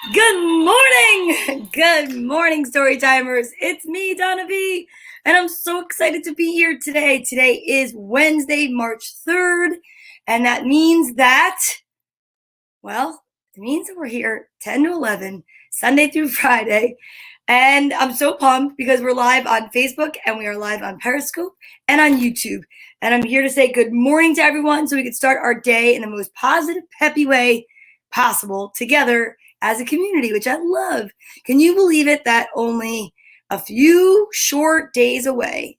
Good morning! Good morning, story timers. It's me, Donna Vee, and I'm so excited to be here today. Today is Wednesday, March 3rd, and that means that, it means that we're here 10 to 11, Sunday through Friday, and I'm so pumped because we're live on Facebook and we are live on Periscope and on YouTube, and I'm here to say good morning to everyone so we can start our day in the most positive, peppy way possible together as a community, which I love. Can you believe it that only a few short days away,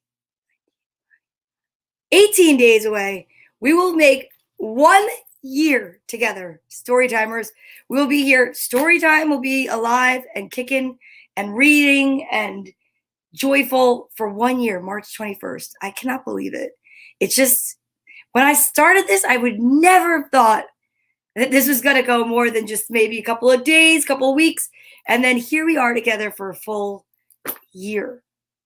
18 days away, we will make 1 year together, story timers. We'll be here. Story time will be alive and kicking and reading and joyful for 1 year, March 21st. I cannot believe it. It's just, when I started this, I would never have thought that this was going to go more than just maybe a couple of days, couple of weeks. And then here we are together for a full year.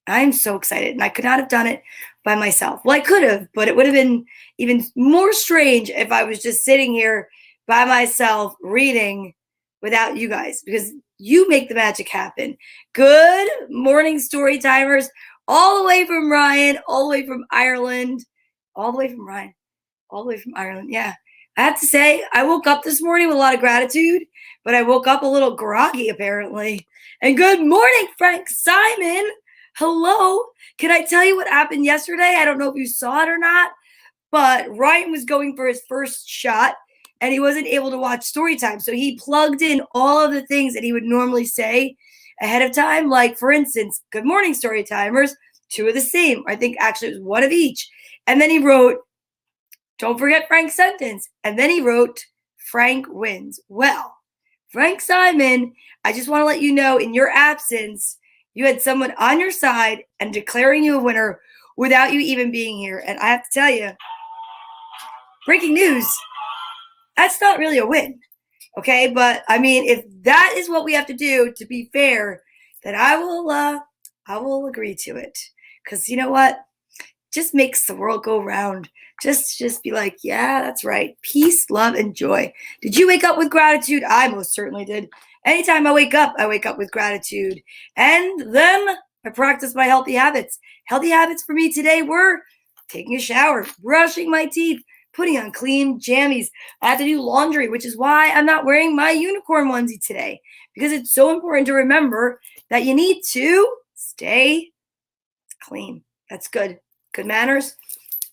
I'm so excited. And I could not have done it by myself. Well, I could have, but it would have been even more strange if I was just sitting here by myself reading without you guys, because you make the magic happen. Good morning, story timers, all the way from Ryan, all the way from Ireland, all the way from Ryan, all the way from Ireland. Yeah. I have to say, I woke up this morning with a lot of gratitude, but I woke up a little groggy, apparently. And good morning, Frank Simon. Hello. Can I tell you what happened yesterday? I don't know if you saw it or not, but Ryan was going for his first shot, and he wasn't able to watch story time. So he plugged in all of the things that he would normally say ahead of time. Like, for instance, good morning, story timers, 2 of the same. I think actually it was 1 of each. And then he wrote, don't forget Frank's sentence. And then he wrote, Frank wins. Well, Frank Simon, I just want to let you know, in your absence, you had someone on your side and declaring you a winner without you even being here. And I have to tell you, breaking news, that's not really a win. Okay, but I mean, if that is what we have to do to be fair, then I will agree to it. Because you know what? Just makes the world go round. Just be like, yeah, that's right. Peace, love, and joy. Did you wake up with gratitude? I most certainly did. Anytime I wake up with gratitude. And then I practice my healthy habits. Healthy habits for me today were taking a shower, brushing my teeth, putting on clean jammies. I have to do laundry, which is why I'm not wearing my unicorn onesie today, because it's so important to remember that you need to stay clean. That's good. Good manners.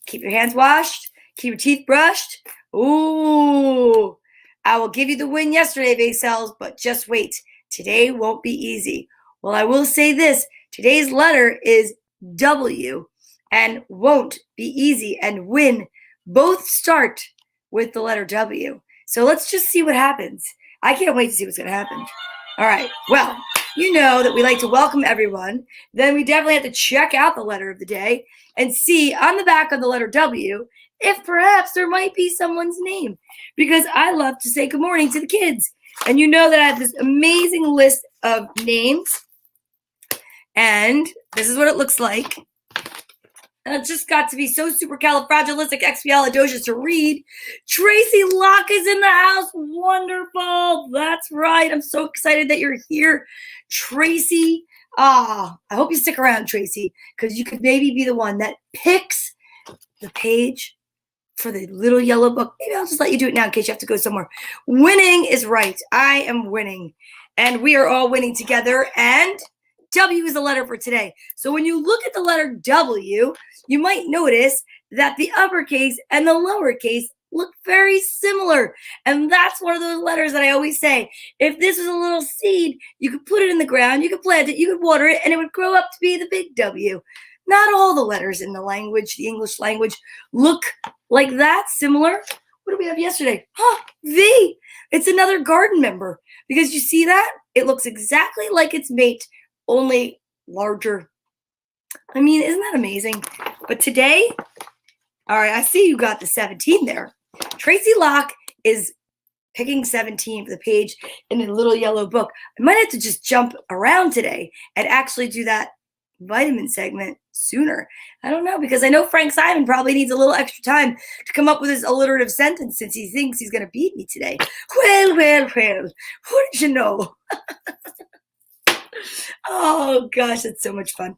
Keep your hands washed. Keep your teeth brushed. Ooh, I will give you the win yesterday, base cells, but just wait. Today won't be easy. Well, I will say this. Today's letter is W, and won't be easy and win both start with the letter W. So let's just see what happens. I can't wait to see what's going to happen. All right. Well, you know that we like to welcome everyone. Then we definitely have to check out the letter of the day and see on the back of the letter W if perhaps there might be someone's name, because I love to say good morning to the kids. And you know that I have this amazing list of names, and this is what it looks like. And it just got to be so supercalifragilisticexpialidocious to read. Tracy Locke is in the house. Wonderful. That's right. I'm so excited that you're here, Tracy. I hope you stick around, Tracy, because you could maybe be the one that picks the page for the little yellow book. Maybe I'll just let you do it now in case you have to go somewhere. Winning is right. I am winning. And we are all winning together. And W is the letter for today. So when you look at the letter W, you might notice that the uppercase and the lowercase look very similar. And that's one of those letters that I always say, if this was a little seed, you could put it in the ground, you could plant it, you could water it, and it would grow up to be the big W. Not all the letters in the language, the English language, look like that, similar. What did we have yesterday? V. It's another garden member, because you see that? It looks exactly like its mate, only larger. I mean, isn't that amazing? But today, all right, I see you got the 17 there. Tracy Locke is picking 17 for the page in the little yellow book. I might have to just jump around today and actually do that vitamin segment sooner. I don't know, because I know Frank Simon probably needs a little extra time to come up with his alliterative sentence since he thinks he's going to beat me today. Well, who did you know? Oh, gosh, that's so much fun.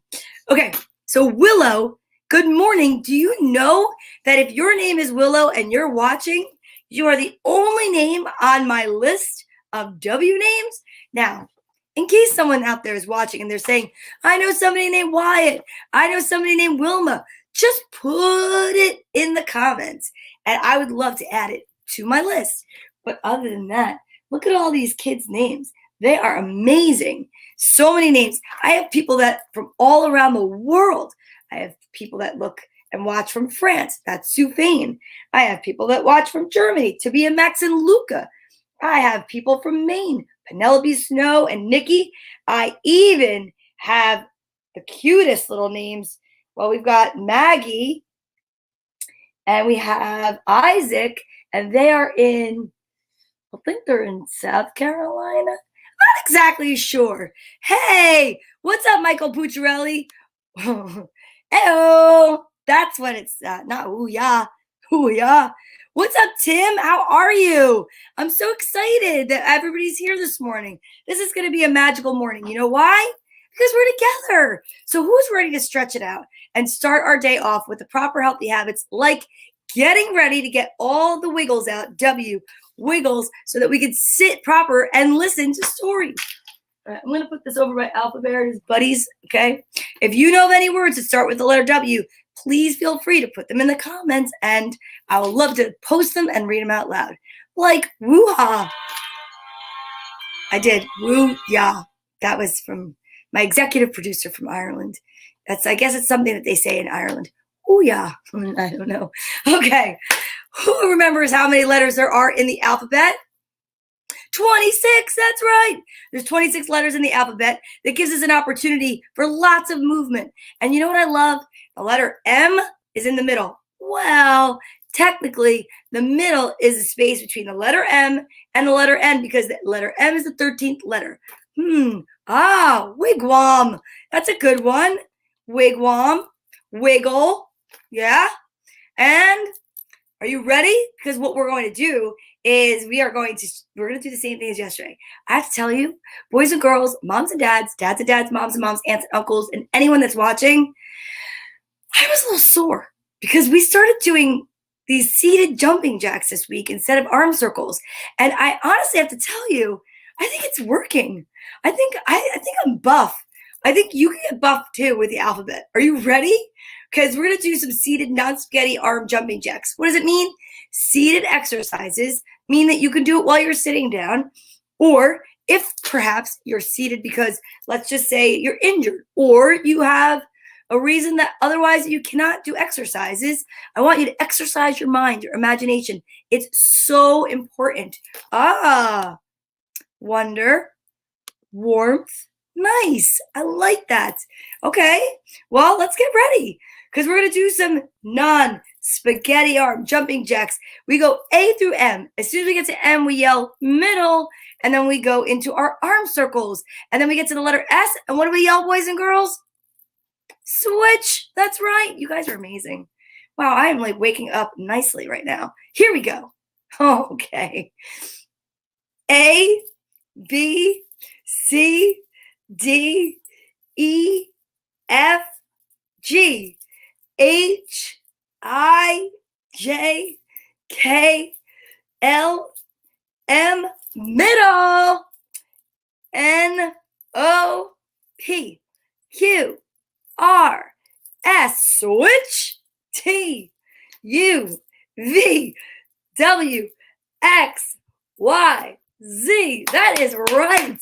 Okay, so Willow, good morning. Do you know that if your name is Willow and you're watching, you are the only name on my list of W names? Now, in case someone out there is watching and they're saying, I know somebody named Wyatt, I know somebody named Wilma, just put it in the comments, and I would love to add it to my list. But other than that, look at all these kids' names. They are amazing. So many names. I have people that from all around the world. I have people that look and watch from France. That's Sue Fain. I have people that watch from Germany. Tabia, Max, and Luca. I have people from Maine. Penelope, Snow, and Nikki. I even have the cutest little names. Well, we've got Maggie. And we have Isaac. And they are in, I think they're in South Carolina. Not exactly sure. Hey, what's up, Michael Pucciarelli? Hey-oh. That's what it's not ooh yeah. Ooh yeah. What's up, Tim? How are you? I'm so excited that everybody's here this morning. This is going to be a magical morning. You know why? Because we're together. So who's ready to stretch it out and start our day off with the proper healthy habits, like getting ready to get all the wiggles out, wiggles, so that we can sit proper and listen to stories. All right, I'm going to put this over by Alphabet and his buddies, okay? If you know of any words that start with the letter W, please feel free to put them in the comments, and I would love to post them and read them out loud. Like woo-ha. I did. Woo-ya. That was from my executive producer from Ireland. I guess it's something that they say in Ireland. Ooh-ya. I don't know. Okay. Who remembers how many letters there are in the alphabet? 26, that's right. There's 26 letters in the alphabet. That gives us an opportunity for lots of movement. And you know what I love? The letter M is in the middle. Well, technically, the middle is the space between the letter M and the letter N, because the letter M is the 13th letter. Wigwam. That's a good one. Wigwam. Wiggle. Yeah. And are you ready? Because what we're going to do is we're going to do the same thing as yesterday. I have to tell you, boys and girls, moms and dads, moms and moms, aunts and uncles, and anyone that's watching, I was a little sore because we started doing these seated jumping jacks this week instead of arm circles. And I honestly have to tell you, I think it's working. I think I'm buff. I think you can get buff too with the alphabet. Are you ready? Because we're going to do some seated non-spaghetti arm jumping jacks. What does it mean? Seated exercises mean that you can do it while you're sitting down, or if perhaps you're seated because, let's just say, you're injured, or you have a reason that otherwise you cannot do exercises. I want you to exercise your mind, your imagination. It's so important. Wonder, warmth, nice. I like that. Okay, well, let's get ready, because we're going to do some non-spaghetti arm jumping jacks. We go A through M. As soon as we get to M, we yell middle, and then we go into our arm circles. And then we get to the letter S, and what do we yell, boys and girls? Switch. That's right. You guys are amazing. Wow, I am like waking up nicely right now. Here we go. Okay. A, B, C, D, E, F, G, H, I, J, K, L, M, middle, N, O, P, Q, R, S, switch, T, U, V, W, X, Y, Z. That is right.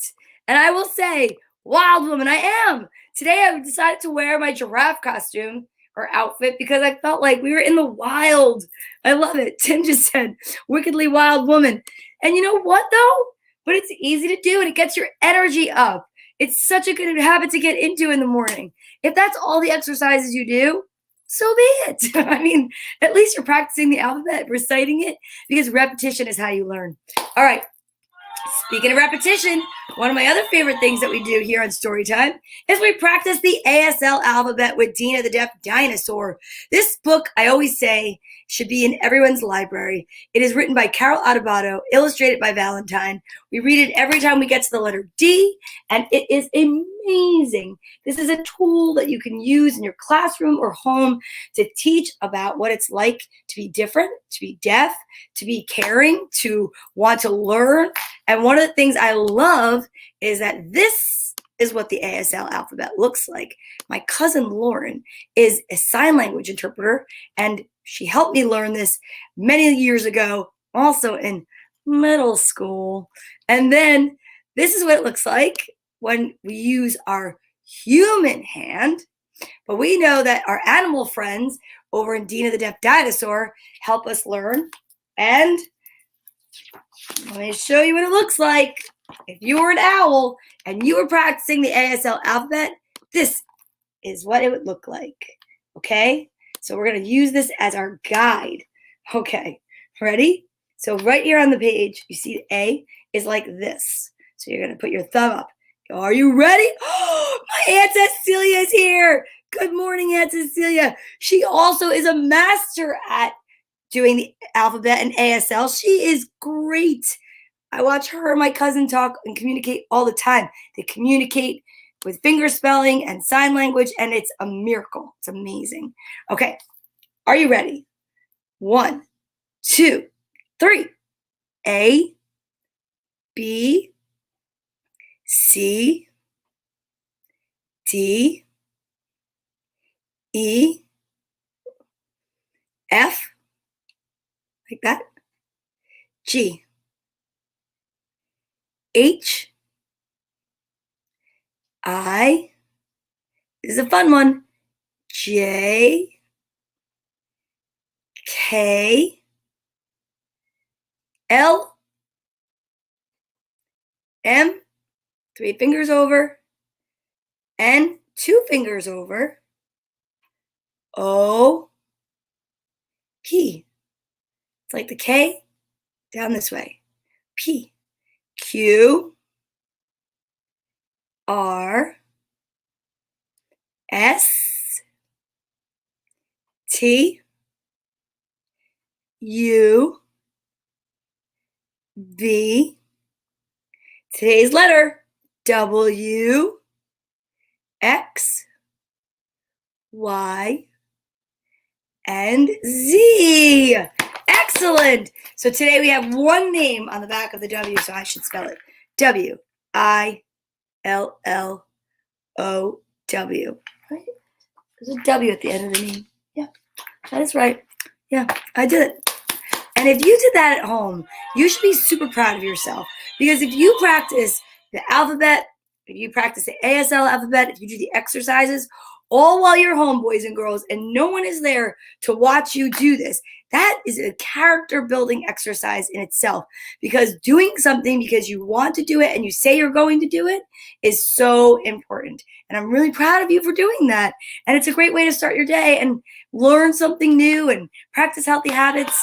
And I will say, wild woman, I am. Today I decided to wear my giraffe costume or outfit because I felt like we were in the wild. I love it. Tim just said, wickedly wild woman. And you know what, though? But it's easy to do, and it gets your energy up. It's such a good habit to get into in the morning. If that's all the exercises you do, so be it. I mean, at least you're practicing the alphabet, reciting it, because repetition is how you learn. All right. Speaking of repetition, one of my other favorite things that we do here on Storytime is we practice the ASL alphabet with Dina the Deaf Dinosaur. This book, I always say, should be in everyone's library. It is written by Carol Adebato, illustrated by Valentine. We read it every time we get to the letter D, and it is amazing. This is a tool that you can use in your classroom or home to teach about what it's like to be different, to be deaf, to be caring, to want to learn. And one of the things I love is that this is what the ASL alphabet looks like. My cousin Lauren is a sign language interpreter, and she helped me learn this many years ago, also in middle school. And then this is what it looks like when we use our human hand. But we know that our animal friends over in Dina the Deaf Dinosaur help us learn. And let me show you what it looks like. If you were an owl and you were practicing the ASL alphabet, this is what it would look like. Okay? So we're going to use this as our guide. Okay, ready? So right here on the page, you see the A is like this. So you're going to put your thumb up. Are you ready? Oh, my Aunt Cecilia is here. Good morning, Aunt Cecilia. She also is a master at doing the alphabet and ASL. She is great. I watch her and my cousin talk and communicate all the time. They communicate with finger spelling and sign language, and it's a miracle. It's amazing. Okay, are you ready? 1, 2, 3. A, B, C, D, E, F, like that, G, H, I, this is a fun one, J, K, L, M, 3 fingers over, N, 2 fingers over, O, P. It's like the K down this way. P, Q, R, S, T, U, V, today's letter, W, X, Y, and Z. Excellent. So today we have one name on the back of the W, so I should spell it. W, I, L, L, O, W. Right? There's a W at the end of the name. Yeah, that is right. Yeah, I did it. And if you did that at home, you should be super proud of yourself. Because if you practice the alphabet, if you practice the ASL alphabet, if you do the exercises, all while you're home, boys and girls, and no one is there to watch you do this, that is a character building exercise in itself. Because doing something because you want to do it and you say you're going to do it is so important. And I'm really proud of you for doing that. And it's a great way to start your day and learn something new and practice healthy habits.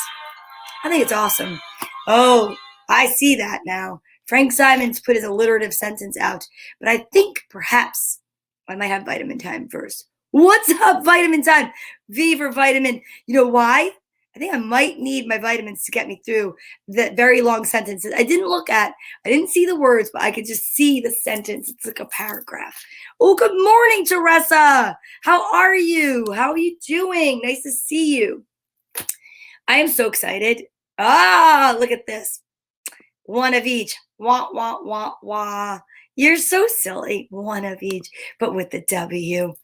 I think it's awesome. Oh, I see that now. Frank Simons put his alliterative sentence out, but I think perhaps I might have vitamin time first. What's up, vitamin time? V for vitamin. You know why? I think I might need my vitamins to get me through that very long sentences. I didn't see the words, but I could just see the sentence. It's like a paragraph. Oh, good morning, Teresa. How are you? How are you doing? Nice to see you. I am so excited. Look at this. One of each. Wah, wah, wah, wah. You're so silly. One of each, but with the W.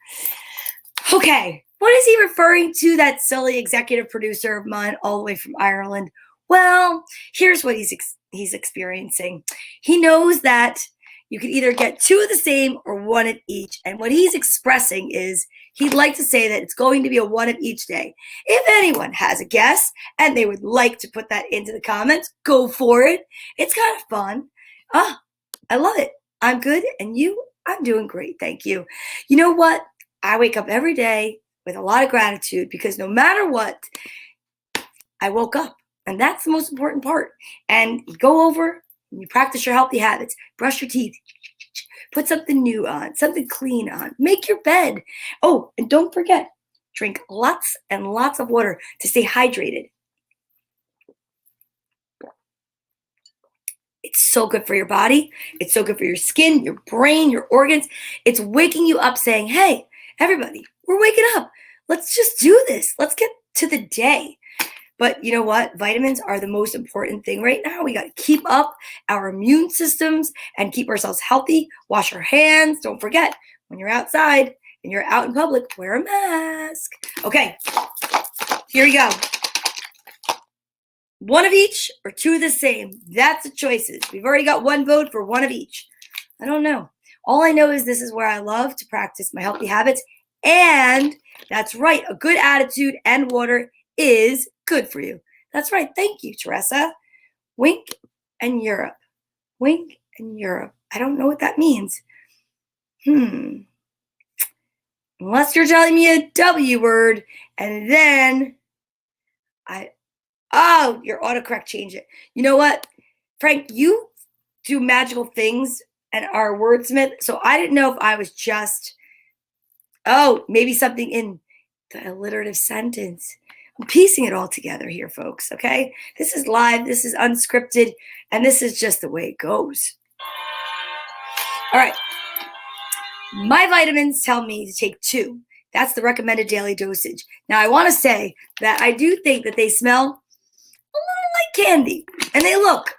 Okay. What is he referring to, that silly executive producer of mine all the way from Ireland? Well, here's what he's experiencing. He knows that you could either get 2 of the same or 1 of each. And what he's expressing is he'd like to say that it's going to be a 1 of each day. If anyone has a guess and they would like to put that into the comments, go for it. It's kind of fun. I love it. I'm good. And you? I'm doing great. Thank you. You know what? I wake up every day with a lot of gratitude because no matter what, I woke up. And that's the most important part. And you go over, When you practice your healthy habits, brush your teeth, put something new on, something clean on, make your bed. Oh, and don't forget, drink lots and lots of water to stay hydrated. It's so good for your body. It's so good for your skin, your brain, your organs. It's waking you up saying, hey, everybody, we're waking up. Let's just do this. Let's get to the day. But you know what? Vitamins are the most important thing right now. We got to keep up our immune systems and keep ourselves healthy. Wash our hands. Don't forget, when you're outside and you're out in public, wear a mask. Okay, here we go. One of each or two of the same. That's the choices. We've already got one vote for one of each. I don't know. All I know is this is where I love to practice my healthy habits. And that's right. A good attitude and water is good for you. That's right. Thank you, Teresa. Wink and Europe. Wink and Europe. I don't know what that means. Unless you're telling me a W word and then your autocorrect changed it. You know what? Frank, you do magical things and are a wordsmith. So I didn't know if I was just, maybe something in the alliterative sentence. I'm piecing it all together here, folks, okay? This is live, this is unscripted, and this is just the way it goes. All right. My vitamins tell me to take 2. That's the recommended daily dosage. Now, I want to say that I do think that they smell a little like candy, and they look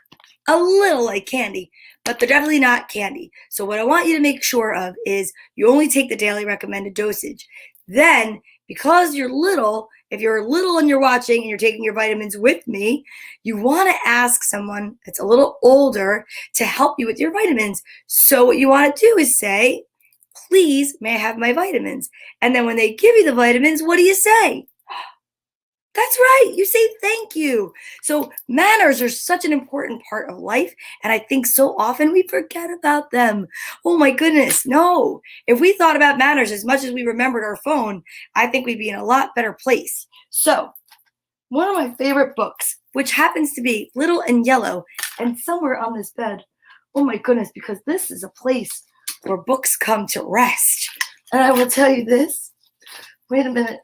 a little like candy, but they're definitely not candy. So what I want you to make sure of is you only take the daily recommended dosage. Then, because you're little, if you're little and you're watching and you're taking your vitamins with me, you want to ask someone that's a little older to help you with your vitamins. So what you want to do is say, please, may I have my vitamins? And then when they give you the vitamins, what do you say? That's right. You say thank you. So manners are such an important part of life. And I think so often we forget about them. Oh my goodness. No. If we thought about manners as much as we remembered our phone, I think we'd be in a lot better place. So one of my favorite books, which happens to be little and yellow and somewhere on this bed. Oh my goodness, because this is a place where books come to rest. And I will tell you this. Wait a minute.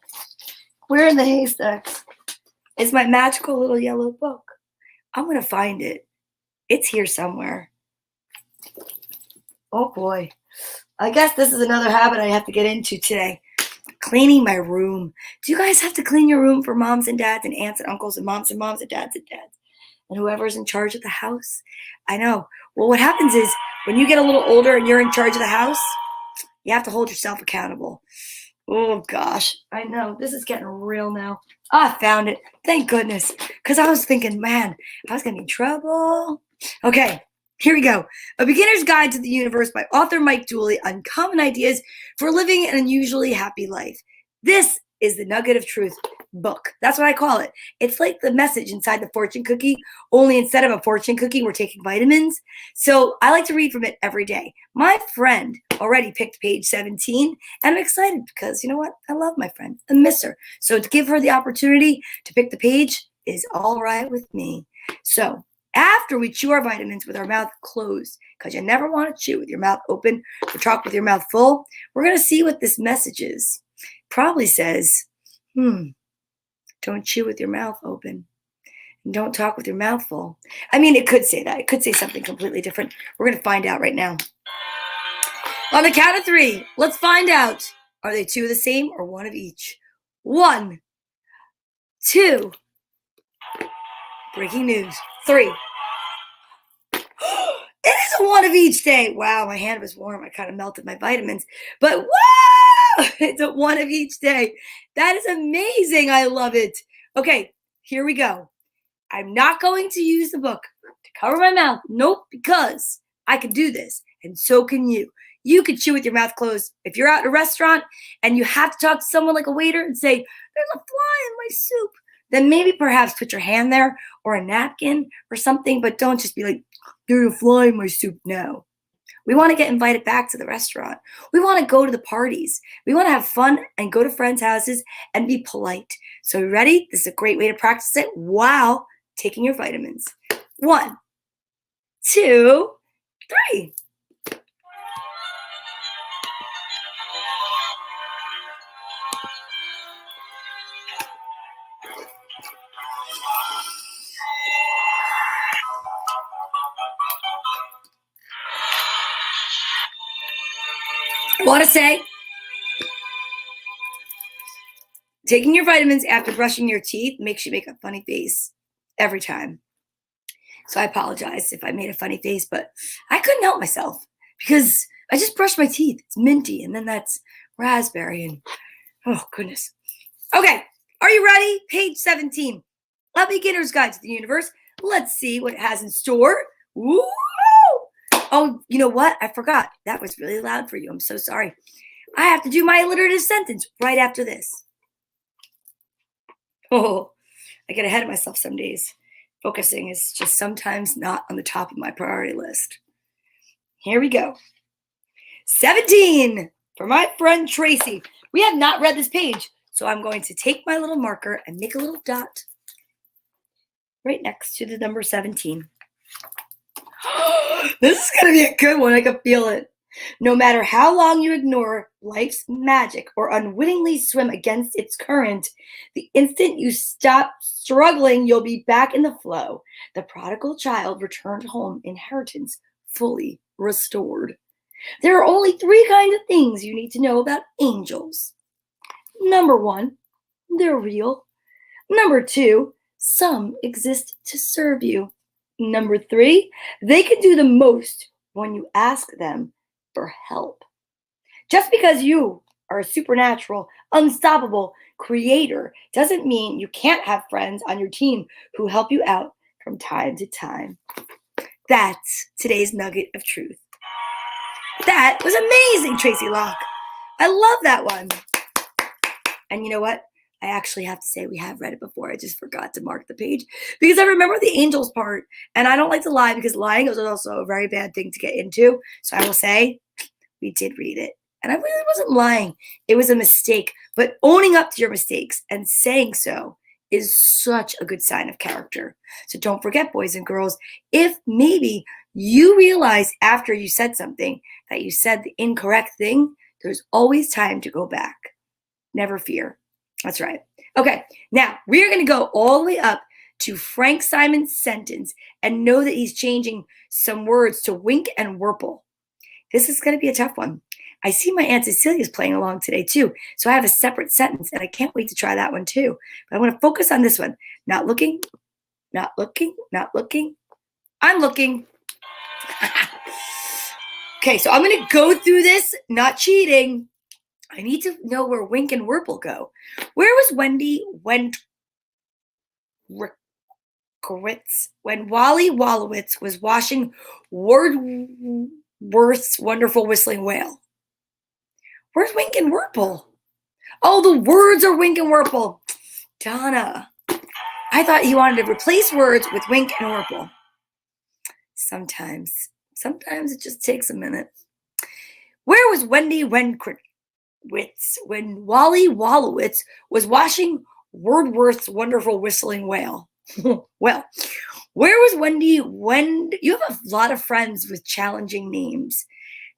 Where in the haystacks is my magical little yellow book? I'm going to find it. It's here somewhere. Oh boy. I guess this is another habit I have to get into today. Cleaning my room. Do you guys have to clean your room for moms and dads and aunts and uncles and moms and dads and whoever's in charge of the house? I know. Well, what happens is when you get a little older and you're in charge of the house, you have to hold yourself accountable. Oh, gosh. I know. This is getting real now. I found it. Thank goodness. Because I was thinking, man, I was going to be in trouble. Okay, here we go. A Beginner's Guide to the Universe by author Mike Dooley. Uncommon Ideas for Living an Unusually Happy Life. This is the Nugget of Truth book. That's what I call it. It's like the message inside the fortune cookie, only instead of a fortune cookie, we're taking vitamins. So I like to read from it every day. My friend already picked page 17, and I'm excited because, you know what? I love my friend. I miss her. So to give her the opportunity to pick the page is all right with me. So after we chew our vitamins with our mouth closed, because you never want to chew with your mouth open or talk with your mouth full, we're going to see what this message is. Probably says, don't chew with your mouth open. And don't talk with your mouth full. I mean, it could say that. It could say something completely different. We're going to find out right now. On the count of 3, let's find out. Are they 2 of the same or 1 of each? 1, 2. Breaking news. 3. It is a 1 of each day. Wow, my hand was warm. I kind of melted my vitamins. But wow, it's a 1 of each day. That is amazing. I love it. Okay, here we go. I'm not going to use the book to cover my mouth. Nope, because I can do this, and so can you. You can chew with your mouth closed. If you're out at a restaurant and you have to talk to someone like a waiter and say, there's a fly in my soup, then maybe perhaps put your hand there or a napkin or something, but don't just be like, there's a fly in my soup. No. We want to get invited back to the restaurant. We want to go to the parties. We want to have fun and go to friends' houses and be polite. So you ready? This is a great way to practice it while taking your vitamins. 1, 2, 3. I want to say, taking your vitamins after brushing your teeth makes you make a funny face every time. So I apologize if I made a funny face, but I couldn't help myself because I just brushed my teeth. It's minty, and then that's raspberry, and oh, goodness. Okay, are you ready? Page 17, A Beginner's Guide to the Universe. Let's see what it has in store. Woo! Oh, you know what? I forgot. That was really loud for you. I'm so sorry. I have to do my alliterative sentence right after this. Oh, I get ahead of myself some days. Focusing is just sometimes not on the top of my priority list. Here we go. 17 for my friend Tracy. We have not read this page, so I'm going to take my little marker and make a little dot right next to the number 17. This is going to be a good one. I can feel it. No matter how long you ignore life's magic or unwittingly swim against its current, the instant you stop struggling, you'll be back in the flow. The prodigal child returned home, inheritance fully restored. There are only 3 kinds of things you need to know about angels. Number 1, they're real. Number 2, some exist to serve you. Number 3, they can do the most when you ask them for help. Just because you are a supernatural, unstoppable creator doesn't mean you can't have friends on your team who help you out from time to time. That's today's nugget of truth. That was amazing, Tracy Locke. I love that one. And you know what? I actually have to say we have read it before. I just forgot to mark the page because I remember the angels part. And I don't like to lie because lying is also a very bad thing to get into. So I will say we did read it. And I really wasn't lying. It was a mistake. But owning up to your mistakes and saying so is such a good sign of character. So don't forget, boys and girls, if maybe you realize after you said something that you said the incorrect thing, there's always time to go back. Never fear. That's right. Okay, now we're going to go all the way up to Frank Simon's sentence and know that he's changing some words to wink and whirple. This is going to be a tough one. I see my Aunt Cecilia's playing along today too, so I have a separate sentence, and I can't wait to try that one too. But I want to focus on this one. Not looking, not looking, not looking. I'm looking. Okay, so I'm going to go through this, not cheating. I need to know where wink and whirple go. Where was Wendy Wendrikowitz when Wally Wallowitz was washing Wordsworth's wonderful whistling whale? Where's wink and whirple? Oh, the words are wink and whirple. Donna. I thought he wanted to replace words with wink and whirple. Sometimes it just takes a minute. Where was Wendy Wendrikowitz when Wally Wallowitz was washing Wordsworth's wonderful whistling whale? Well, where was Wendy when you have a lot of friends with challenging names?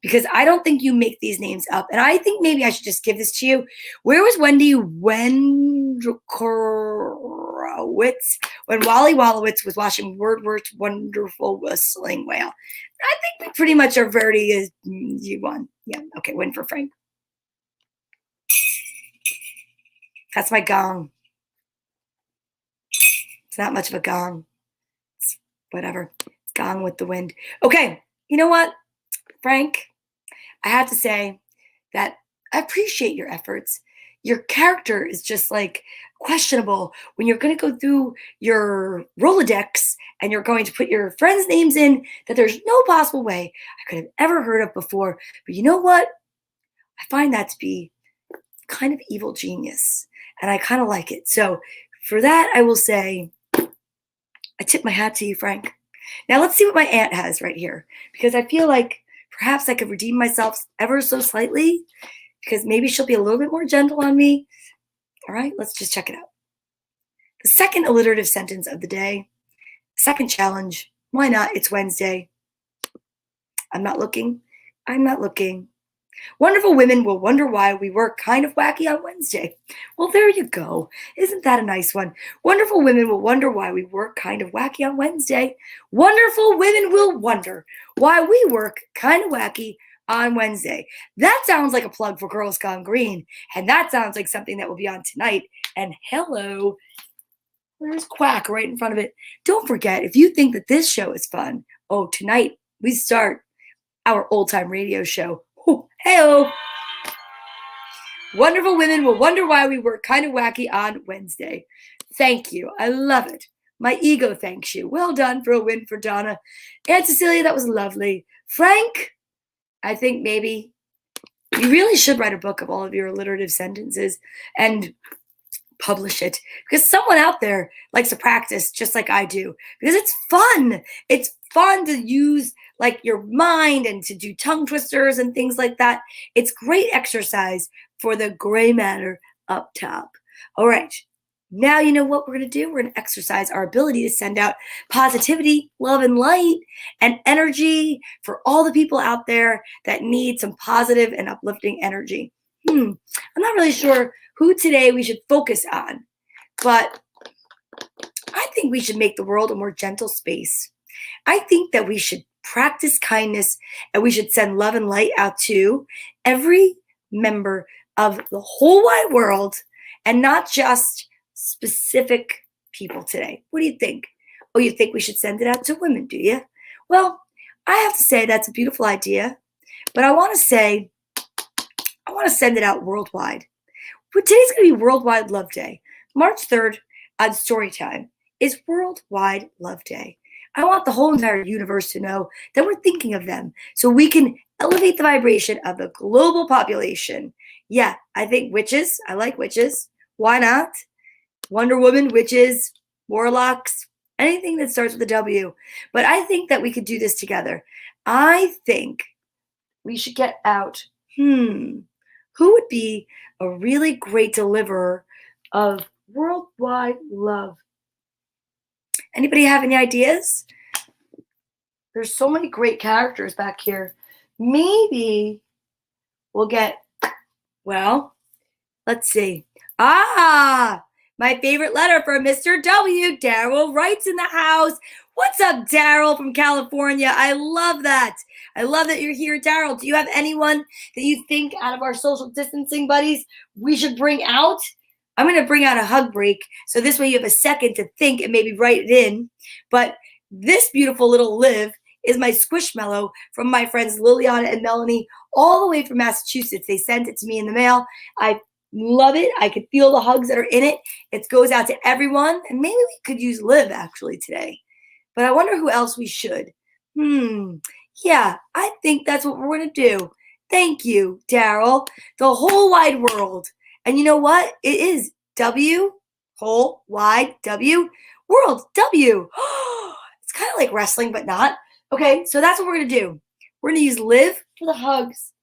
Because I don't think you make these names up. And I think maybe I should just give this to you. Where was Wendy Wendrikowitz when Wally Wallowitz was watching Wordsworth's wonderful whistling whale? I think we pretty much are very, you won. Yeah, okay, win for Frank. That's my gong. It's not much of a gong. It's whatever. It's gong with the wind. Okay, you know what, Frank? I have to say that I appreciate your efforts. Your character is just like questionable when you're going to go through your Rolodex and you're going to put your friends' names in that there's no possible way I could have ever heard of before. But you know what? I find that to be kind of evil genius, and I kind of like it. So for that, I will say I tip my hat to you, Frank. Now let's see what my aunt has right here, because I feel like perhaps I could redeem myself ever so slightly, because maybe she'll be a little bit more gentle on me. All right, let's just check it out. The second alliterative sentence of the day, second challenge. Why not? It's Wednesday. I'm not looking. I'm not looking. Wonderful women will wonder why we work kind of wacky on Wednesday. Well, there you go. Isn't that a nice one? Wonderful women will wonder why we work kind of wacky on Wednesday. Wonderful women will wonder why we work kind of wacky on Wednesday. That sounds like a plug for Girls Gone Green, and that sounds like something that will be on tonight. And hello, there's Quack right in front of it. Don't forget, if you think that this show is fun, oh, tonight we start our old-time radio show. Hey-oh! Wonderful women will wonder why we work kind of wacky on Wednesday. Thank you. I love it. My ego thanks you. Well done for a win for Donna. Aunt Cecilia, that was lovely. Frank, I think maybe you really should write a book of all of your alliterative sentences and publish it, because someone out there likes to practice just like I do, because it's fun. It's fun to use like your mind and to do tongue twisters and things like that. It's great exercise for the gray matter up top. All right. Now you know what we're going to do. We're going to exercise our ability to send out positivity, love, and light and energy for all the people out there that need some positive and uplifting energy. I'm not really sure who today we should focus on, but I think we should make the world a more gentle space. I think that we should practice kindness and we should send love and light out to every member of the whole wide world and not just specific people today. What do you think? Oh, you think we should send it out to women, do you? Well, I have to say that's a beautiful idea, but I want to send it out worldwide. But today's going to be Worldwide Love Day. March 3rd on Storytime is Worldwide Love Day. I want the whole entire universe to know that we're thinking of them so we can elevate the vibration of the global population. Yeah, I think witches. I like witches. Why not? Wonder Woman, witches, warlocks, anything that starts with a W. But I think that we could do this together. I think we should get out, who would be a really great deliverer of worldwide love? Anybody have any ideas? There's so many great characters back here. Maybe we'll get, well, let's see. My favorite letter from Mr. W. Daryl writes in the house. What's up, Daryl from California? I love that. I love that you're here, Daryl. Do you have anyone that you think out of our social distancing buddies we should bring out? I'm going to bring out a hug break, so this way you have a second to think and maybe write it in. But this beautiful little Liv is my squishmallow from my friends Liliana and Melanie, all the way from Massachusetts. They sent it to me in the mail. I love it. I could feel the hugs that are in it. It goes out to everyone, and maybe we could use Liv actually today. But I wonder who else we should. Yeah, I think that's what we're going to do. Thank you, Daryl. The whole wide world. And you know what? It is W, whole, wide, W, world, W. It's kind of like wrestling, but not. Okay, so that's what we're going to do. We're going to use Liv for the hugs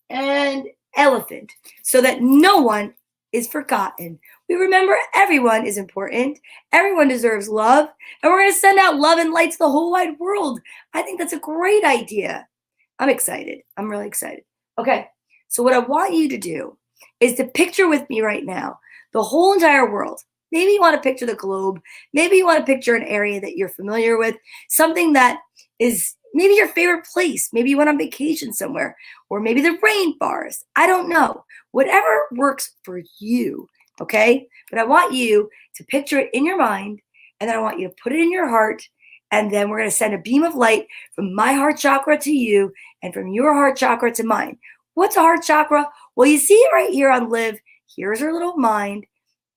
and elephant so that no one is forgotten. We remember everyone is important. Everyone deserves love. And we're going to send out love and light to the whole wide world. I think that's a great idea. I'm excited. I'm really excited. Okay, so what I want you to do is to picture with me right now the whole entire world. Maybe you want to picture the globe. Maybe you want to picture an area that you're familiar with, something that is maybe your favorite place. Maybe you went on vacation somewhere, or maybe the rainforest. I don't know. Whatever works for you, okay? But I want you to picture it in your mind, and then I want you to put it in your heart, and then we're going to send a beam of light from my heart chakra to you and from your heart chakra to mine. What's a heart chakra? Well, you see it right here on Liv. Here's her little mind.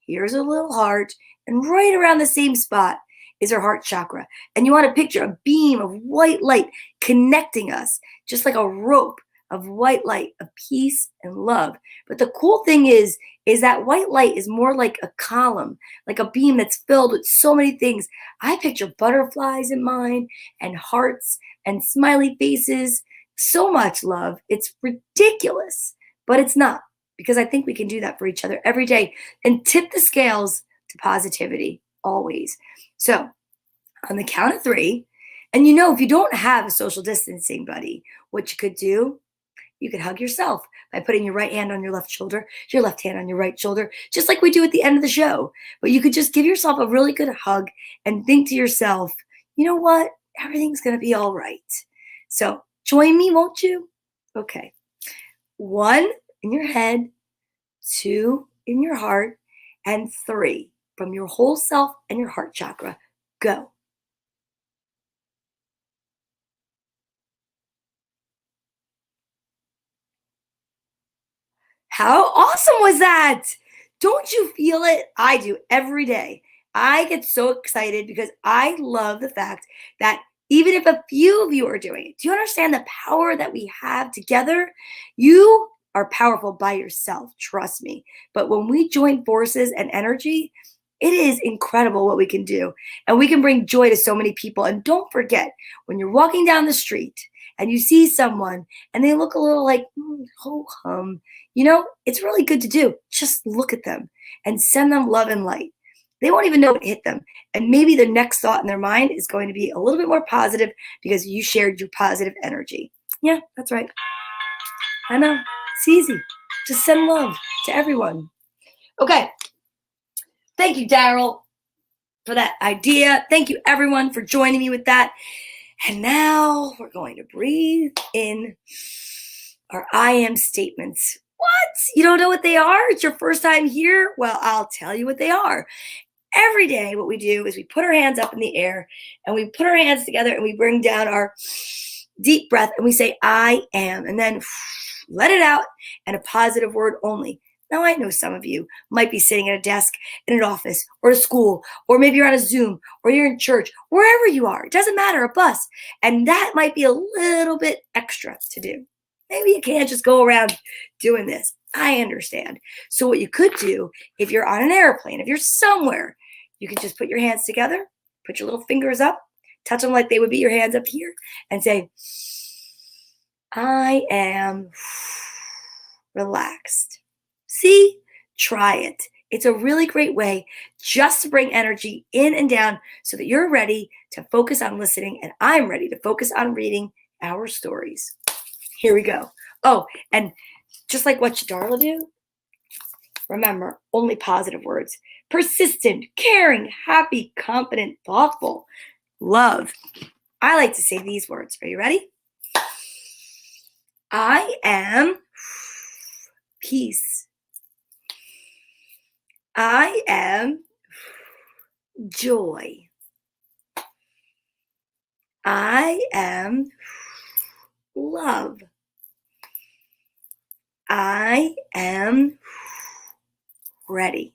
Here's her little heart. And right around the same spot is her heart chakra. And you want to picture a beam of white light connecting us, just like a rope of white light, of peace and love. But the cool thing is that white light is more like a column, like a beam that's filled with so many things. I picture butterflies in mine and hearts and smiley faces. So much love. It's ridiculous, but it's not, because I think we can do that for each other every day and tip the scales to positivity always. So on the count of 3, And you know, if you don't have a social distancing buddy, what you could do, you could hug yourself by putting your right hand on your left shoulder, your left hand on your right shoulder, just like we do at the end of the show. But you could just give yourself a really good hug and think to yourself, you know what? Everything's going to be all right. So join me, won't you? Okay. 1 in your head, 2 in your heart, and 3 from your whole self and your heart chakra. Go. How awesome was that? Don't you feel it? I do every day. I get so excited because I love the fact that even if a few of you are doing it, do you understand the power that we have together? You are powerful by yourself, trust me. But when we join forces and energy, it is incredible what we can do. And we can bring joy to so many people. And don't forget, when you're walking down the street and you see someone and they look a little like, ho hum, you know, it's really good to do. Just look at them and send them love and light. They won't even know it hit them. And maybe the next thought in their mind is going to be a little bit more positive because you shared your positive energy. Yeah, that's right. I know. It's easy. Just send love to everyone. Okay. Thank you, Daryl, for that idea. Thank you, everyone, for joining me with that. And now we're going to breathe in our I am statements. What? You don't know what they are? It's your first time here? Well, I'll tell you what they are. Every day, what we do is we put our hands up in the air and we put our hands together and we bring down our deep breath and we say, I am, and then let it out and a positive word only. Now, I know some of you might be sitting at a desk in an office or a school, or maybe you're on a Zoom or you're in church, wherever you are. It doesn't matter, a bus. And that might be a little bit extra to do. Maybe you can't just go around doing this. I understand. So what you could do, if you're on an airplane, if you're somewhere, you can just put your hands together, put your little fingers up, touch them like they would be your hands up here, and say, I am relaxed. See? Try it. It's a really great way just to bring energy in and down so that you're ready to focus on listening and I'm ready to focus on reading our stories. Here we go. Oh, and just like what should Darla do? Remember, only positive words. Persistent, caring, happy, confident, thoughtful, love. I like to say these words. Are you ready? I am peace. I am joy. I am love. I am ready.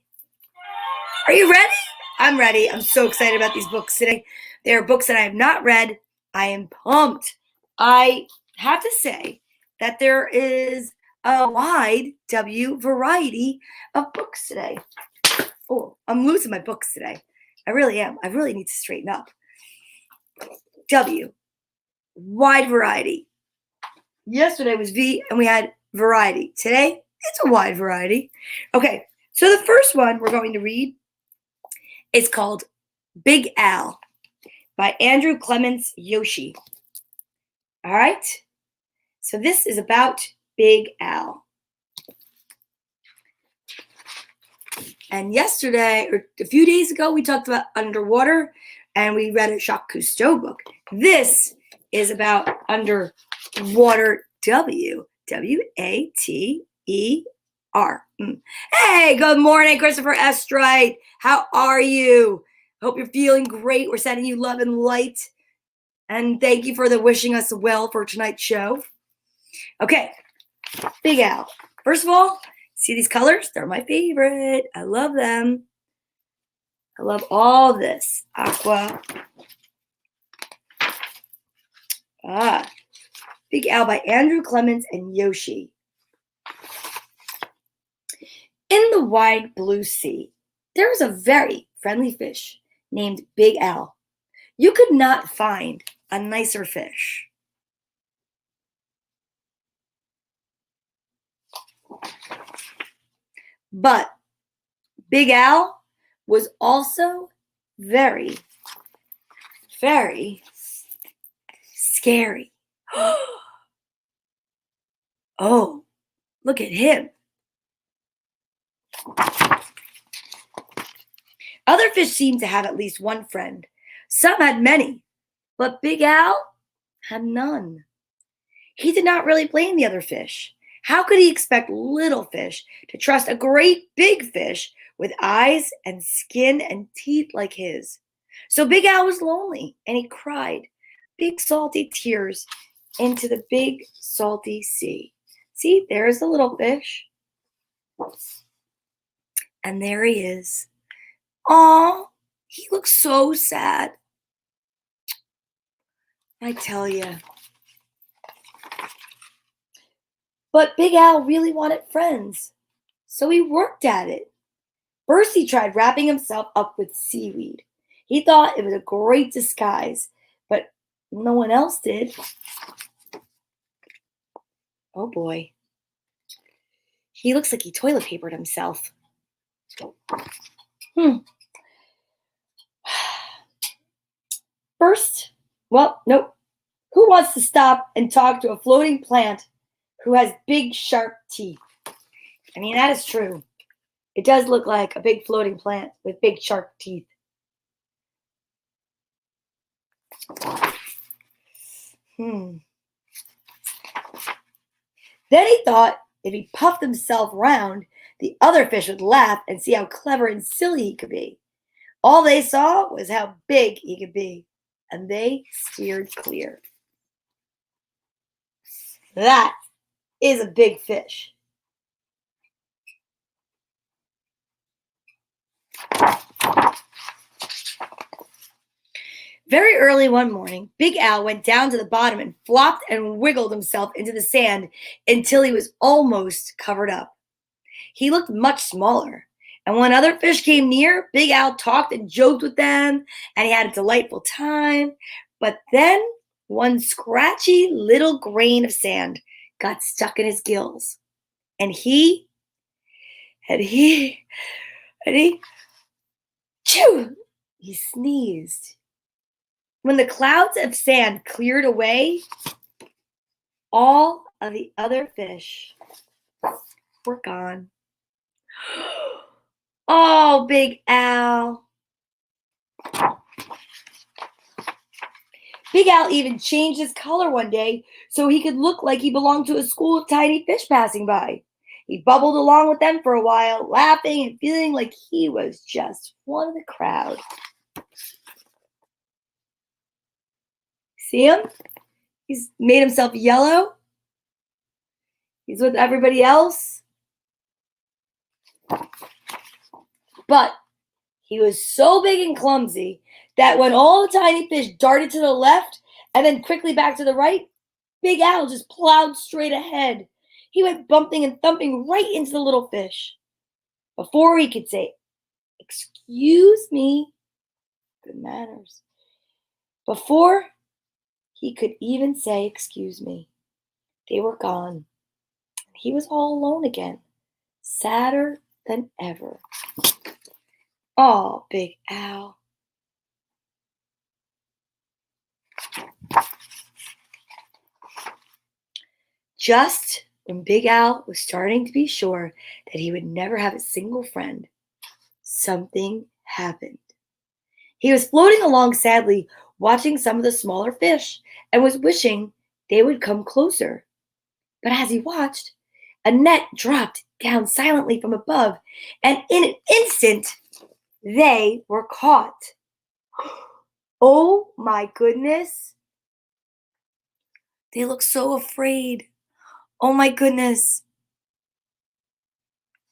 Are you ready? I'm ready. I'm so excited about these books today. They are books that I have not read. I am pumped. I have to say that there is a wide variety of books today. Oh, I'm losing my books today. I really am. I really need to straighten up. Wide variety. Yesterday was V and we had variety. Today, it's a wide variety. Okay, so the first one we're going to read is called Big Al by Andrew Clements Yoshi. All right, so this is about Big Al. And yesterday, or a few days ago, we talked about underwater and we read a Jacques Cousteau book. This is about underwater W-A-T-E-R. Hey, good morning, Christopher Estrite. How are you? Hope you're feeling great. We're sending you love and light. And thank you for the wishing us well for tonight's show. Okay, Big Al. First of all, see these colors? They're my favorite. I love them. I love all this. Aqua. Big Al by Andrew Clements and Yoshi. In the wide blue sea, there was a very friendly fish named Big Al. You could not find a nicer fish. But Big Al was also very, very scary. Oh, look at him. Other fish seemed to have at least one friend. Some had many, but Big Al had none. He did not really blame the other fish. How could he expect little fish to trust a great big fish with eyes and skin and teeth like his? So Big Al was lonely, and he cried big salty tears into the big salty sea. See, there's the little fish. And there he is. Aw, he looks so sad. I tell you. But Big Al really wanted friends, so he worked at it. First, he tried wrapping himself up with seaweed. He thought it was a great disguise, but no one else did. Oh boy. He looks like he toilet papered himself. First, well, nope. Who wants to stop and talk to a floating plant who has big, sharp teeth? I mean, that is true. It does look like a big floating plant with big, sharp teeth. Then he thought if he puffed himself round, the other fish would laugh and see how clever and silly he could be. All they saw was how big he could be, and they steered clear. That is a big fish. Very early one morning, Big Al went down to the bottom and flopped and wiggled himself into the sand until he was almost covered up. He looked much smaller, and when other fish came near, Big Al talked and joked with them, and he had a delightful time. But then one scratchy little grain of sand got stuck in his gills, and he, chew, he sneezed. When the clouds of sand cleared away, all of the other fish were gone. Oh, Big Al. Big Al even changed his color one day so he could look like he belonged to a school of tiny fish passing by. He bubbled along with them for a while, laughing and feeling like he was just one of the crowd. See him? He's made himself yellow. He's with everybody else. But he was so big and clumsy that when all the tiny fish darted to the left and then quickly back to the right, Big Al just plowed straight ahead. He went bumping and thumping right into the little fish. Before he could say, "Excuse me," good manners. Before he could even say, "Excuse me," they were gone. He was all alone again, sadder than ever. Oh, Big Al. Just when Big Al was starting to be sure that he would never have a single friend, something happened. He was floating along sadly, watching some of the smaller fish, and was wishing they would come closer. But as he watched, a net dropped down silently from above, and in an instant, they were caught. Oh my goodness. They look so afraid. Oh my goodness.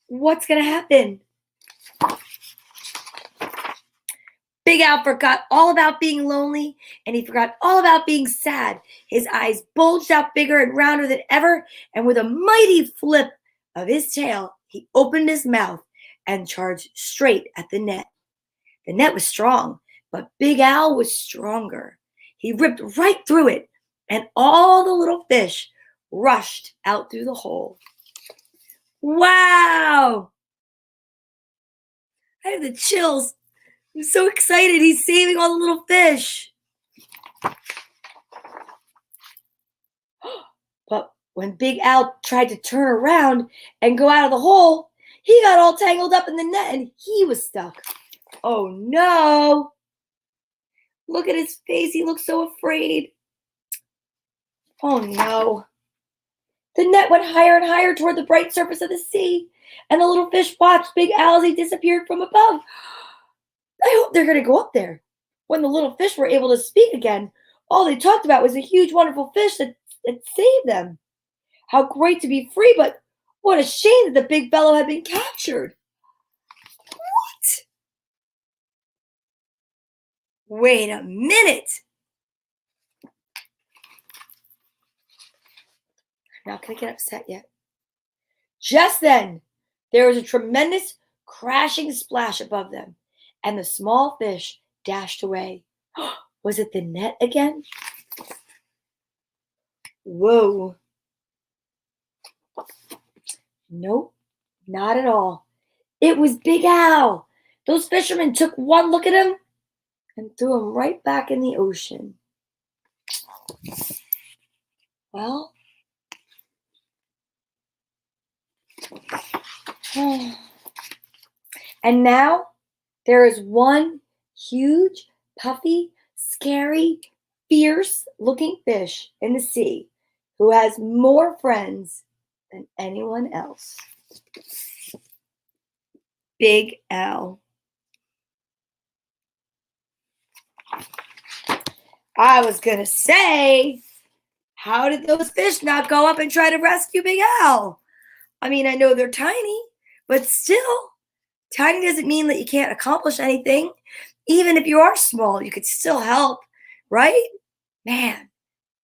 What's going to happen? Big Al forgot all about being lonely, and he forgot all about being sad. His eyes bulged out bigger and rounder than ever, and with a mighty flip of his tail, he opened his mouth and charged straight at the net. The net was strong, but Big Al was stronger. He ripped right through it, and all the little fish rushed out through the hole. Wow! I have the chills. I'm so excited. He's saving all the little fish. When Big Al tried to turn around and go out of the hole, he got all tangled up in the net and he was stuck. Oh no! Look at his face. He looks so afraid. Oh no. The net went higher and higher toward the bright surface of the sea, and the little fish watched Big Al as he disappeared from above. I hope they're going to go up there. When the little fish were able to speak again, all they talked about was a huge, wonderful fish that saved them. How great to be free, but what a shame that the big fellow had been captured. What? Wait a minute. I'm not going to get upset yet. Just then, there was a tremendous crashing splash above them, and the small fish dashed away. Was it the net again? Whoa. Nope, not at all. It was Big Al. Those fishermen took one look at him and threw him right back in the ocean. Well, and now there is one huge, puffy, scary, fierce-looking fish in the sea who has more friends than anyone else. Big Al. I was going to say, how did those fish not go up and try to rescue Big Al? I mean, I know they're tiny, but still, tiny doesn't mean that you can't accomplish anything. Even if you are small, you could still help, right? Man,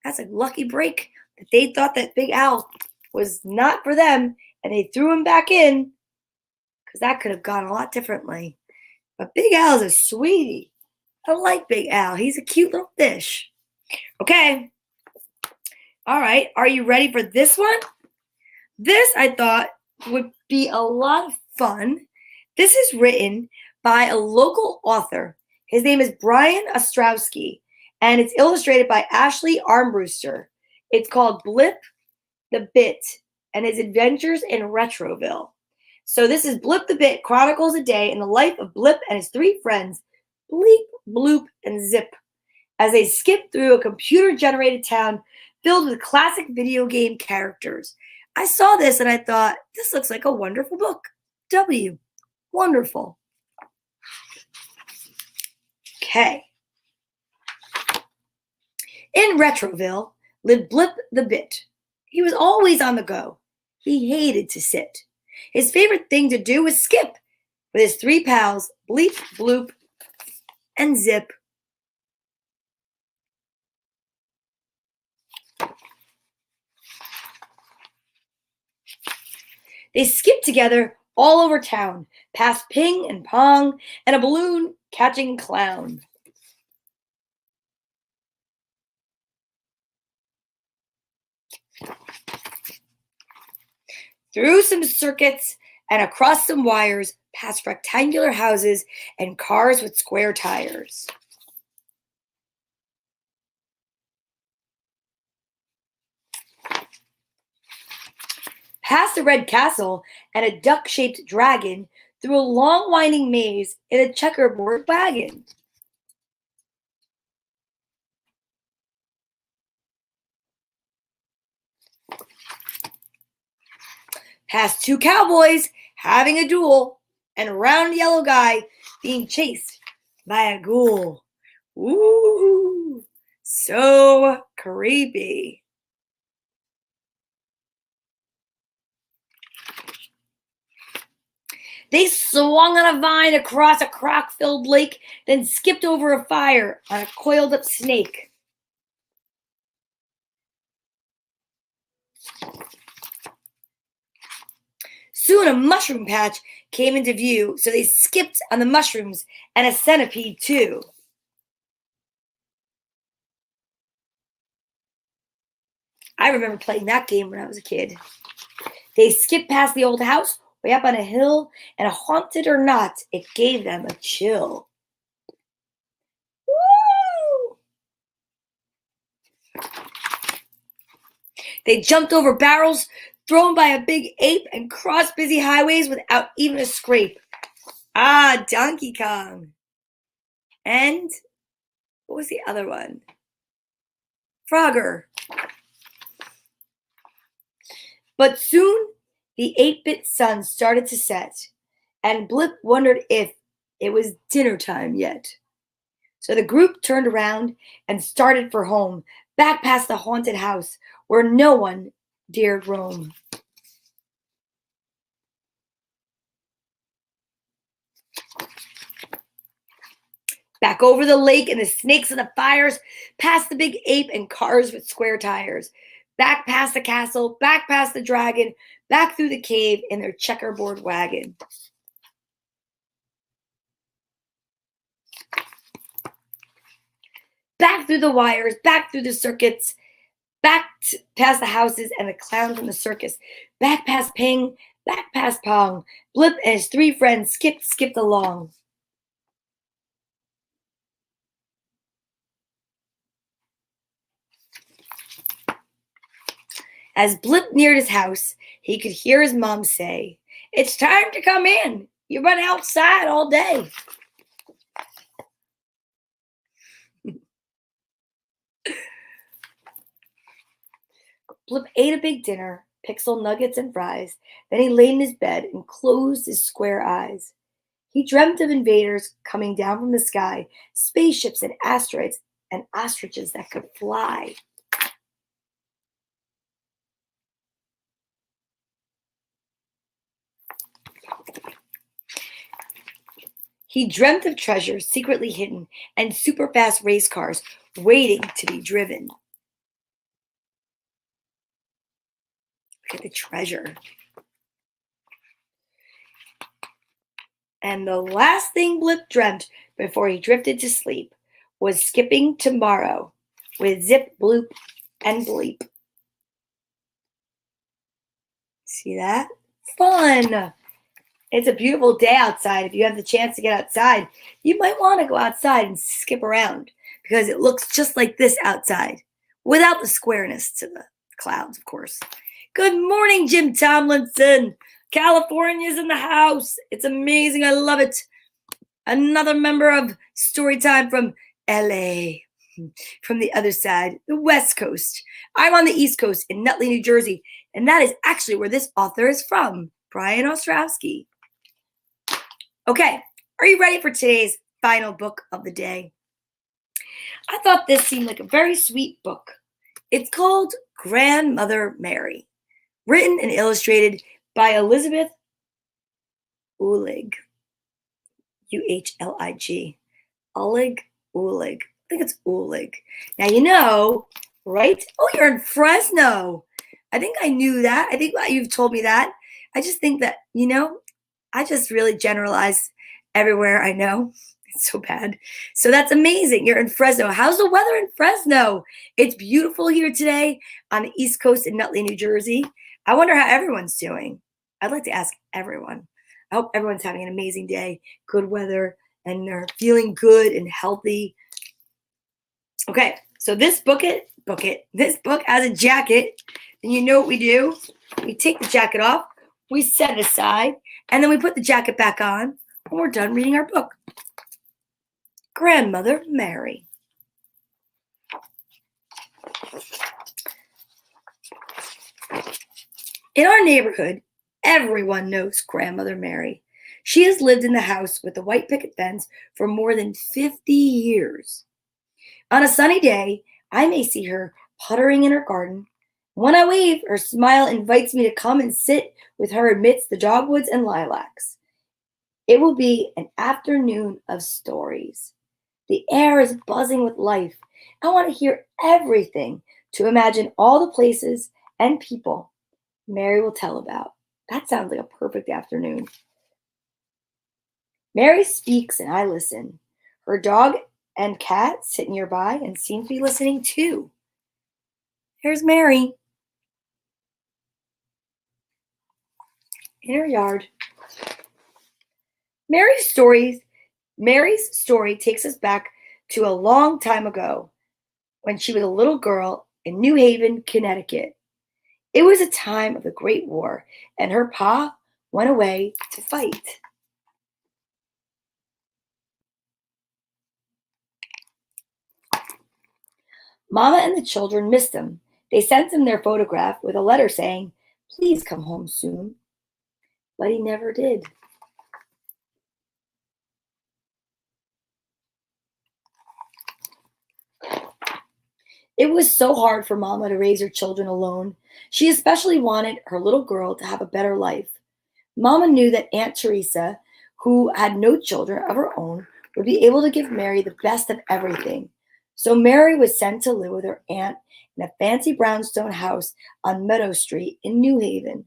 that's a lucky break that they thought that Big Al was not for them, and they threw him back in, because that could have gone a lot differently. But Big Al's a sweetie. I like Big Al. He's a cute little fish. Okay. All right. Are you ready for this one? This, I thought, would be a lot of fun. This is written by a local author. His name is Brian Ostrowski, and it's illustrated by Ashley Armbruster. It's called Blip the Bit and His Adventures in Retroville. So this is Blip the Bit chronicles a day in the life of Blip and his three friends, Bleep, Bloop, and Zip, as they skip through a computer-generated town filled with classic video game characters. I saw this and I thought, this looks like a wonderful book. W. Wonderful. Okay. In Retroville lived Blip the Bit. He was always on the go. He hated to sit. His favorite thing to do was skip with his three pals, Bleep, Bloop, and Zip. They skipped together all over town, past ping and pong and a balloon catching clown. Through some circuits and across some wires, past rectangular houses and cars with square tires. Past a red castle and a duck-shaped dragon, through a long winding maze in a checkerboard wagon. Past two cowboys having a duel and a round yellow guy being chased by a ghoul. Ooh, so creepy. They swung on a vine across a crock-filled lake, then skipped over a fire on a coiled-up snake. Soon a mushroom patch came into view, so they skipped on the mushrooms and a centipede too. I remember playing that game when I was a kid. They skipped past the old house, way up on a hill, and haunted or not, it gave them a chill. Woo! They jumped over barrels thrown by a big ape and crossed busy highways without even a scrape. Ah, Donkey Kong. And what was the other one? Frogger. But soon the 8-bit sun started to set, and Blip wondered if it was dinner time yet. So the group turned around and started for home, back past the haunted house where no one dared roam. Back over the lake and the snakes and the fires, past the big ape and cars with square tires. Back past the castle, back past the dragon, back through the cave in their checkerboard wagon. Back through the wires, back through the circuits, past the houses and the clowns from the circus. Back past Ping, back past Pong. Blip and his 3 friends skipped along. As Blip neared his house, he could hear his mom say, "It's time to come in. You've been outside all day." Blip ate a big dinner, pixel nuggets and fries. Then he lay in his bed and closed his square eyes. He dreamt of invaders coming down from the sky, spaceships and asteroids, and ostriches that could fly. He dreamt of treasures secretly hidden and super fast race cars waiting to be driven. Look at the treasure. And the last thing Blip dreamt before he drifted to sleep was skipping tomorrow with Zip, Bloop, and Bleep. See that? Fun! It's a beautiful day outside. If you have the chance to get outside, you might want to go outside and skip around because it looks just like this outside without the squareness to the clouds, of course. Good morning, Jim Tomlinson. California's in the house. It's amazing. I love it. Another member of Storytime from LA, from the other side, the West Coast. I'm on the East Coast in Nutley, New Jersey, and that is actually where this author is from, Brian Ostrowski. Okay, are you ready for today's final book of the day? I thought this seemed like a very sweet book. It's called Grandmother Mary, written and illustrated by Elizabeth Uhlig. Uhlig. Uhlig. I think it's Uhlig. Now, you know, right? Oh, you're in Fresno. I think I knew that. I think you've told me that. I just think that, you know, I just really generalize everywhere I know. It's so bad. So that's amazing. You're in Fresno. How's the weather in Fresno? It's beautiful here today on the East Coast in Nutley, New Jersey. I wonder how everyone's doing. I'd like to ask everyone. I hope everyone's having an amazing day, good weather, and they're feeling good and healthy. Okay, so this book has a jacket. And you know what we do? We take the jacket off, we set it aside, and then we put the jacket back on when we're done reading our book. Grandmother Mary. In our neighborhood, everyone knows Grandmother Mary. She has lived in the house with the white picket fence for more than 50 years. On a sunny day, I may see her puttering in her garden. When I wave, her smile invites me to come and sit with her amidst the dogwoods and lilacs. It will be an afternoon of stories. The air is buzzing with life. I want to hear everything, to imagine all the places and people Mary will tell about. That sounds like a perfect afternoon. Mary speaks and I listen. Her dog and cat sit nearby and seem to be listening too. Here's Mary in her yard. Mary's story takes us back to a long time ago when she was a little girl in New Haven, Connecticut. It was a time of the Great War, and her pa went away to fight. Mama and the children missed him. They sent him their photograph with a letter saying, "Please come home soon." But he never did. It was so hard for Mama to raise her children alone. She especially wanted her little girl to have a better life. Mama knew that Aunt Teresa, who had no children of her own, would be able to give Mary the best of everything. So Mary was sent to live with her aunt in a fancy brownstone house on Meadow Street in New Haven.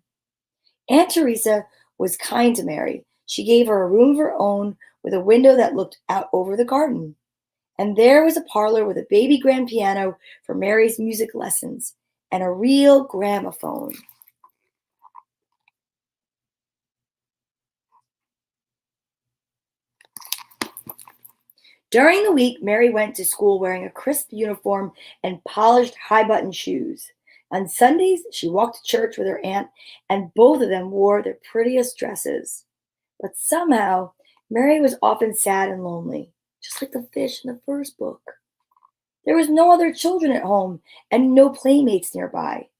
Aunt Teresa was kind to Mary. She gave her a room of her own with a window that looked out over the garden. And there was a parlor with a baby grand piano for Mary's music lessons and a real gramophone. During the week, Mary went to school wearing a crisp uniform and polished high button shoes. On Sundays, she walked to church with her aunt, and both of them wore their prettiest dresses. But somehow, Mary was often sad and lonely, just like the fish in the first book. There was no other children at home and no playmates nearby.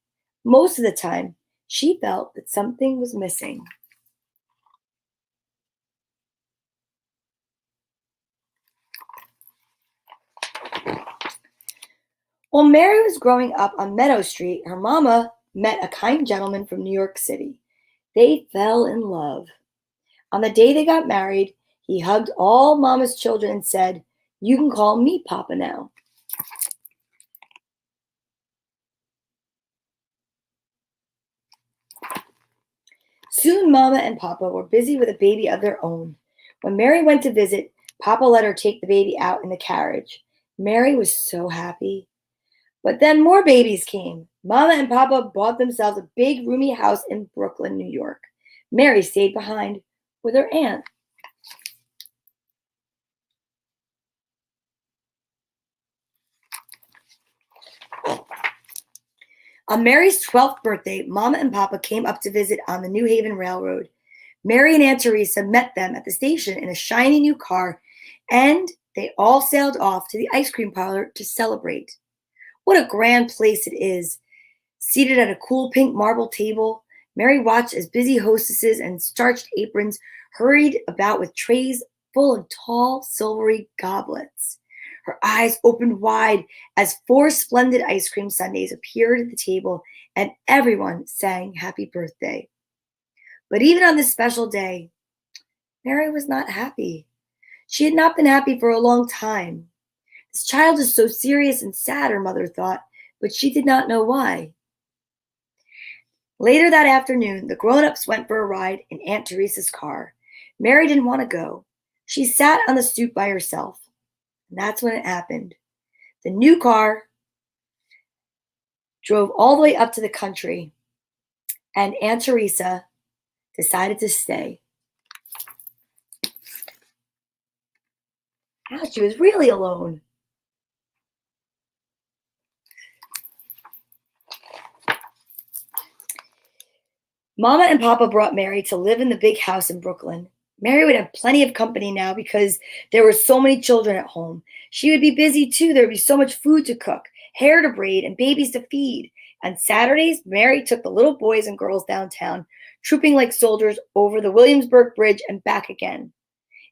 Most of the time, she felt that something was missing. While Mary was growing up on Meadow Street, her mama met a kind gentleman from New York City. They fell in love. On the day they got married, he hugged all Mama's children and said, "You can call me Papa now." Soon Mama and Papa were busy with a baby of their own. When Mary went to visit, Papa let her take the baby out in the carriage. Mary was so happy. But then more babies came. Mama and Papa bought themselves a big, roomy house in Brooklyn, New York. Mary stayed behind with her aunt. On Mary's 12th birthday, Mama and Papa came up to visit on the New Haven Railroad. Mary and Aunt Teresa met them at the station in a shiny new car, and they all sailed off to the ice cream parlor to celebrate. What a grand place it is. Seated at a cool pink marble table, Mary watched as busy hostesses in starched aprons hurried about with trays full of tall, silvery goblets. Her eyes opened wide as four splendid ice cream sundaes appeared at the table, and everyone sang happy birthday. But even on this special day, Mary was not happy. She had not been happy for a long time. This child is so serious and sad, her mother thought, but she did not know why. Later that afternoon, the grown-ups went for a ride in Aunt Teresa's car. Mary didn't want to go. She sat on the stoop by herself. And that's when it happened. The new car drove all the way up to the country, and Aunt Teresa decided to stay. Now she was really alone. Mama and Papa brought Mary to live in the big house in Brooklyn. Mary would have plenty of company now because there were so many children at home. She would be busy too. There would be so much food to cook, hair to braid, and babies to feed. On Saturdays, Mary took the little boys and girls downtown, trooping like soldiers over the Williamsburg Bridge and back again.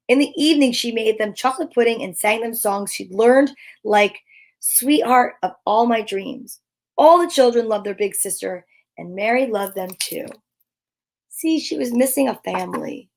In the evening, she made them chocolate pudding and sang them songs she'd learned, like "Sweetheart of All My Dreams." All the children loved their big sister, and Mary loved them too. See, she was missing a family.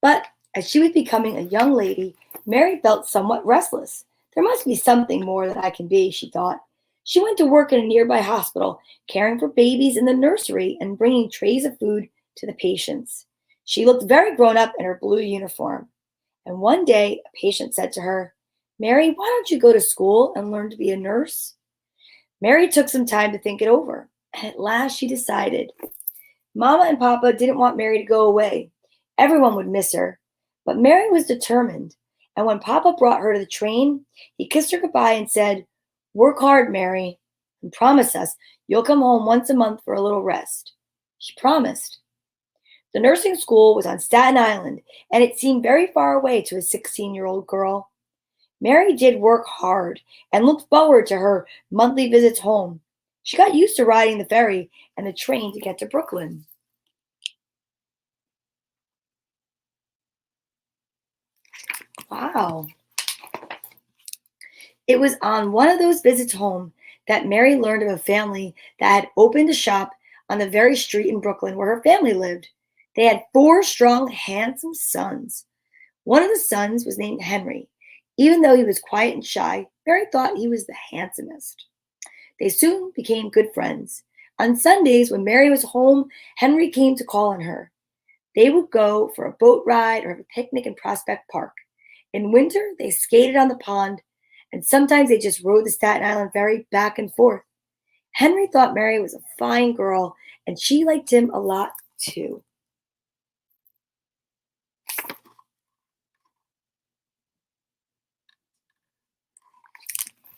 But as she was becoming a young lady, Mary felt somewhat restless. There must be something more that I can be, she thought. She went to work in a nearby hospital, caring for babies in the nursery and bringing trays of food to the patients. She looked very grown up in her blue uniform. And one day, a patient said to her, "Mary, why don't you go to school and learn to be a nurse?" Mary took some time to think it over, and at last she decided. Mama and Papa didn't want Mary to go away. Everyone would miss her, but Mary was determined. And when Papa brought her to the train, he kissed her goodbye and said, "Work hard, Mary, and promise us you'll come home once a month for a little rest." She promised. The nursing school was on Staten Island, and it seemed very far away to a 16-year-old girl. Mary did work hard and looked forward to her monthly visits home. She got used to riding the ferry and the train to get to Brooklyn. Wow. It was on one of those visits home that Mary learned of a family that had opened a shop on the very street in Brooklyn where her family lived. They had four strong, handsome sons. One of the sons was named Henry. Even though he was quiet and shy, Mary thought he was the handsomest. They soon became good friends. On Sundays, when Mary was home, Henry came to call on her. They would go for a boat ride or have a picnic in Prospect Park. In winter, they skated on the pond, and sometimes they just rode the Staten Island ferry back and forth. Henry thought Mary was a fine girl, and she liked him a lot too.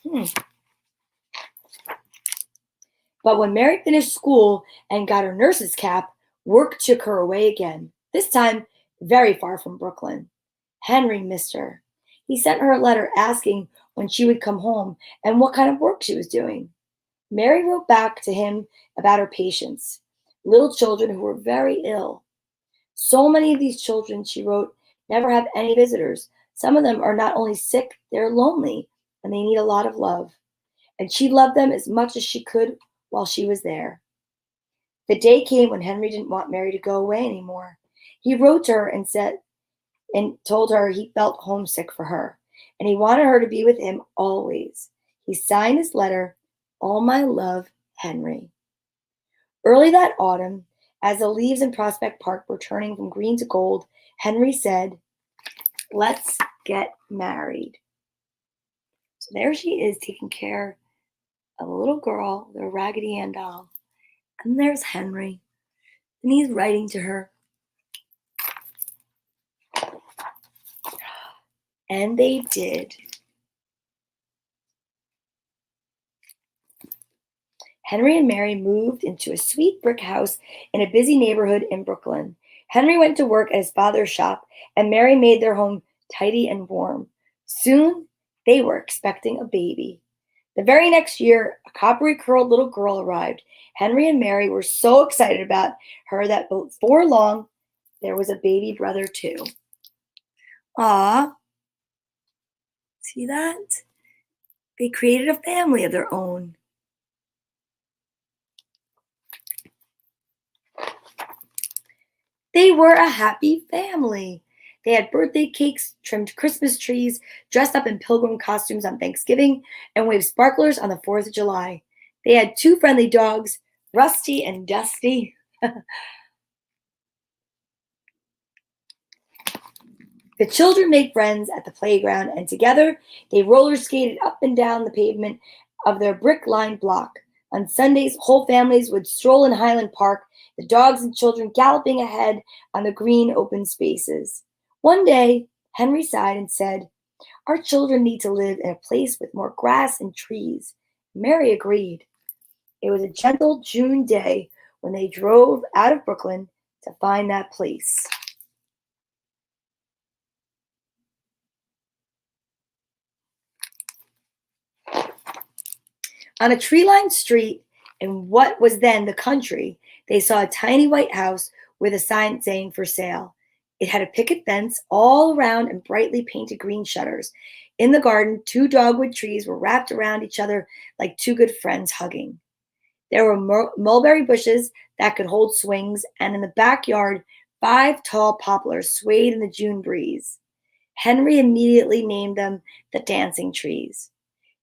Hmm. But when Mary finished school and got her nurse's cap, work took her away again, this time very far from Brooklyn. Henry missed her. He sent her a letter asking when she would come home and what kind of work she was doing. Mary wrote back to him about her patients, little children who were very ill. So many of these children, she wrote, never have any visitors. Some of them are not only sick, they're lonely, and they need a lot of love. And she loved them as much as she could while she was there. The day came when Henry didn't want Mary to go away anymore. He wrote to her and told her he felt homesick for her, and he wanted her to be with him always. He signed his letter, "All my love, Henry." Early that autumn, as the leaves in Prospect Park were turning from green to gold, Henry said, "Let's get married." So there she is taking care of a little girl with a Raggedy Ann doll. And there's Henry, and he's writing to her. And they did. Henry and Mary moved into a sweet brick house in a busy neighborhood in Brooklyn. Henry went to work at his father's shop, and Mary made their home tidy and warm. Soon, they were expecting a baby. The very next year, a coppery curled little girl arrived. Henry and Mary were so excited about her that before long, there was a baby brother too. Aw, see that? They created a family of their own. They were a happy family. They had birthday cakes, trimmed Christmas trees, dressed up in pilgrim costumes on Thanksgiving, and waved sparklers on the 4th of July. They had two friendly dogs, Rusty and Dusty. The children made friends at the playground, and together they roller skated up and down the pavement of their brick-lined block. On Sundays, whole families would stroll in Highland Park, the dogs and children galloping ahead on the green open spaces. One day, Henry sighed and said, "Our children need to live in a place with more grass and trees." Mary agreed. It was a gentle June day when they drove out of Brooklyn to find that place. On a tree-lined street in what was then the country, they saw a tiny white house with a sign saying "For sale." It had a picket fence all around and brightly painted green shutters. In the garden, two dogwood trees were wrapped around each other like two good friends hugging. There were mulberry bushes that could hold swings, and in the backyard, 5 tall poplars swayed in the June breeze. Henry immediately named them the dancing trees.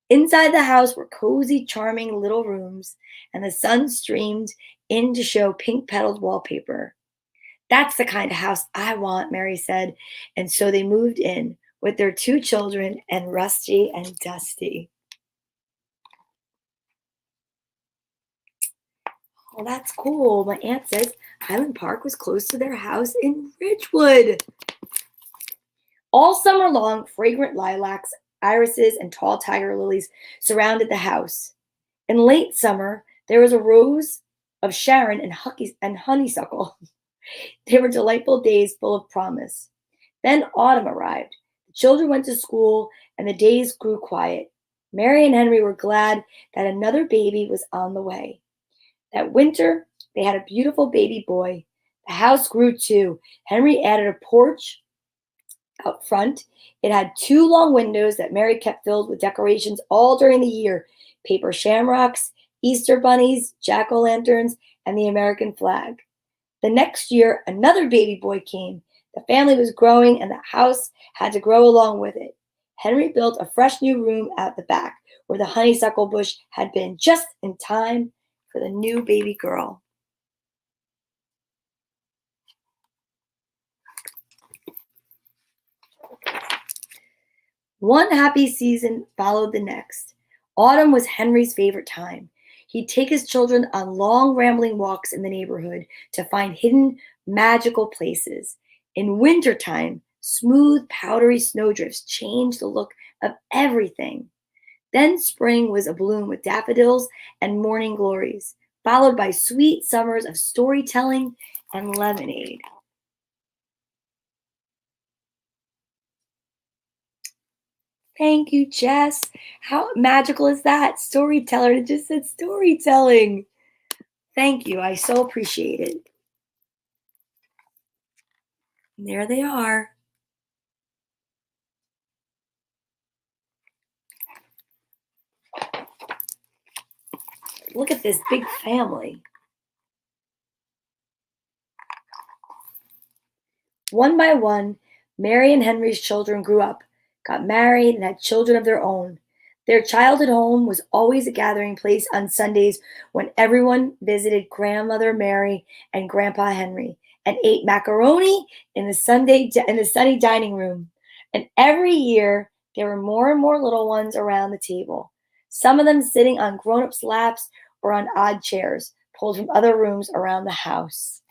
Inside the house were cozy, charming little rooms, and the sun streamed in to show pink-petaled wallpaper. "That's the kind of house I want," Mary said, and so they moved in with their two children and Rusty and Dusty. Well, that's cool. My aunt says Highland Park was close to their house in Ridgewood. All summer long, fragrant lilacs, irises, and tall tiger lilies surrounded the house. In late summer, there was a rose of Sharon and honeysuckle. They were delightful days full of promise. Then autumn arrived. The children went to school, and the days grew quiet. Mary and Henry were glad that another baby was on the way. That winter, they had a beautiful baby boy. The house grew too. Henry added a porch out front. It had two long windows that Mary kept filled with decorations all during the year: paper shamrocks, Easter bunnies, jack o' lanterns, and the American flag. The next year, another baby boy came. The family was growing, and the house had to grow along with it. Henry built a fresh new room at the back where the honeysuckle bush had been, just in time for the new baby girl. One happy season followed the next. Autumn was Henry's favorite time. He'd take his children on long, rambling walks in the neighborhood to find hidden, magical places. In wintertime, smooth, powdery snowdrifts changed the look of everything. Then spring was abloom with daffodils and morning glories, followed by sweet summers of storytelling and lemonade. Thank you, Jess. How magical is that? Storyteller. It just said storytelling. Thank you. I so appreciate it. And there they are. Look at this big family. One by one, Mary and Henry's children grew up, got married, and had children of their own. Their childhood home was always a gathering place on Sundays when everyone visited Grandmother Mary and Grandpa Henry and ate macaroni in the sunny dining room. And every year there were more and more little ones around the table, some of them sitting on grown-ups' laps or on odd chairs pulled from other rooms around the house.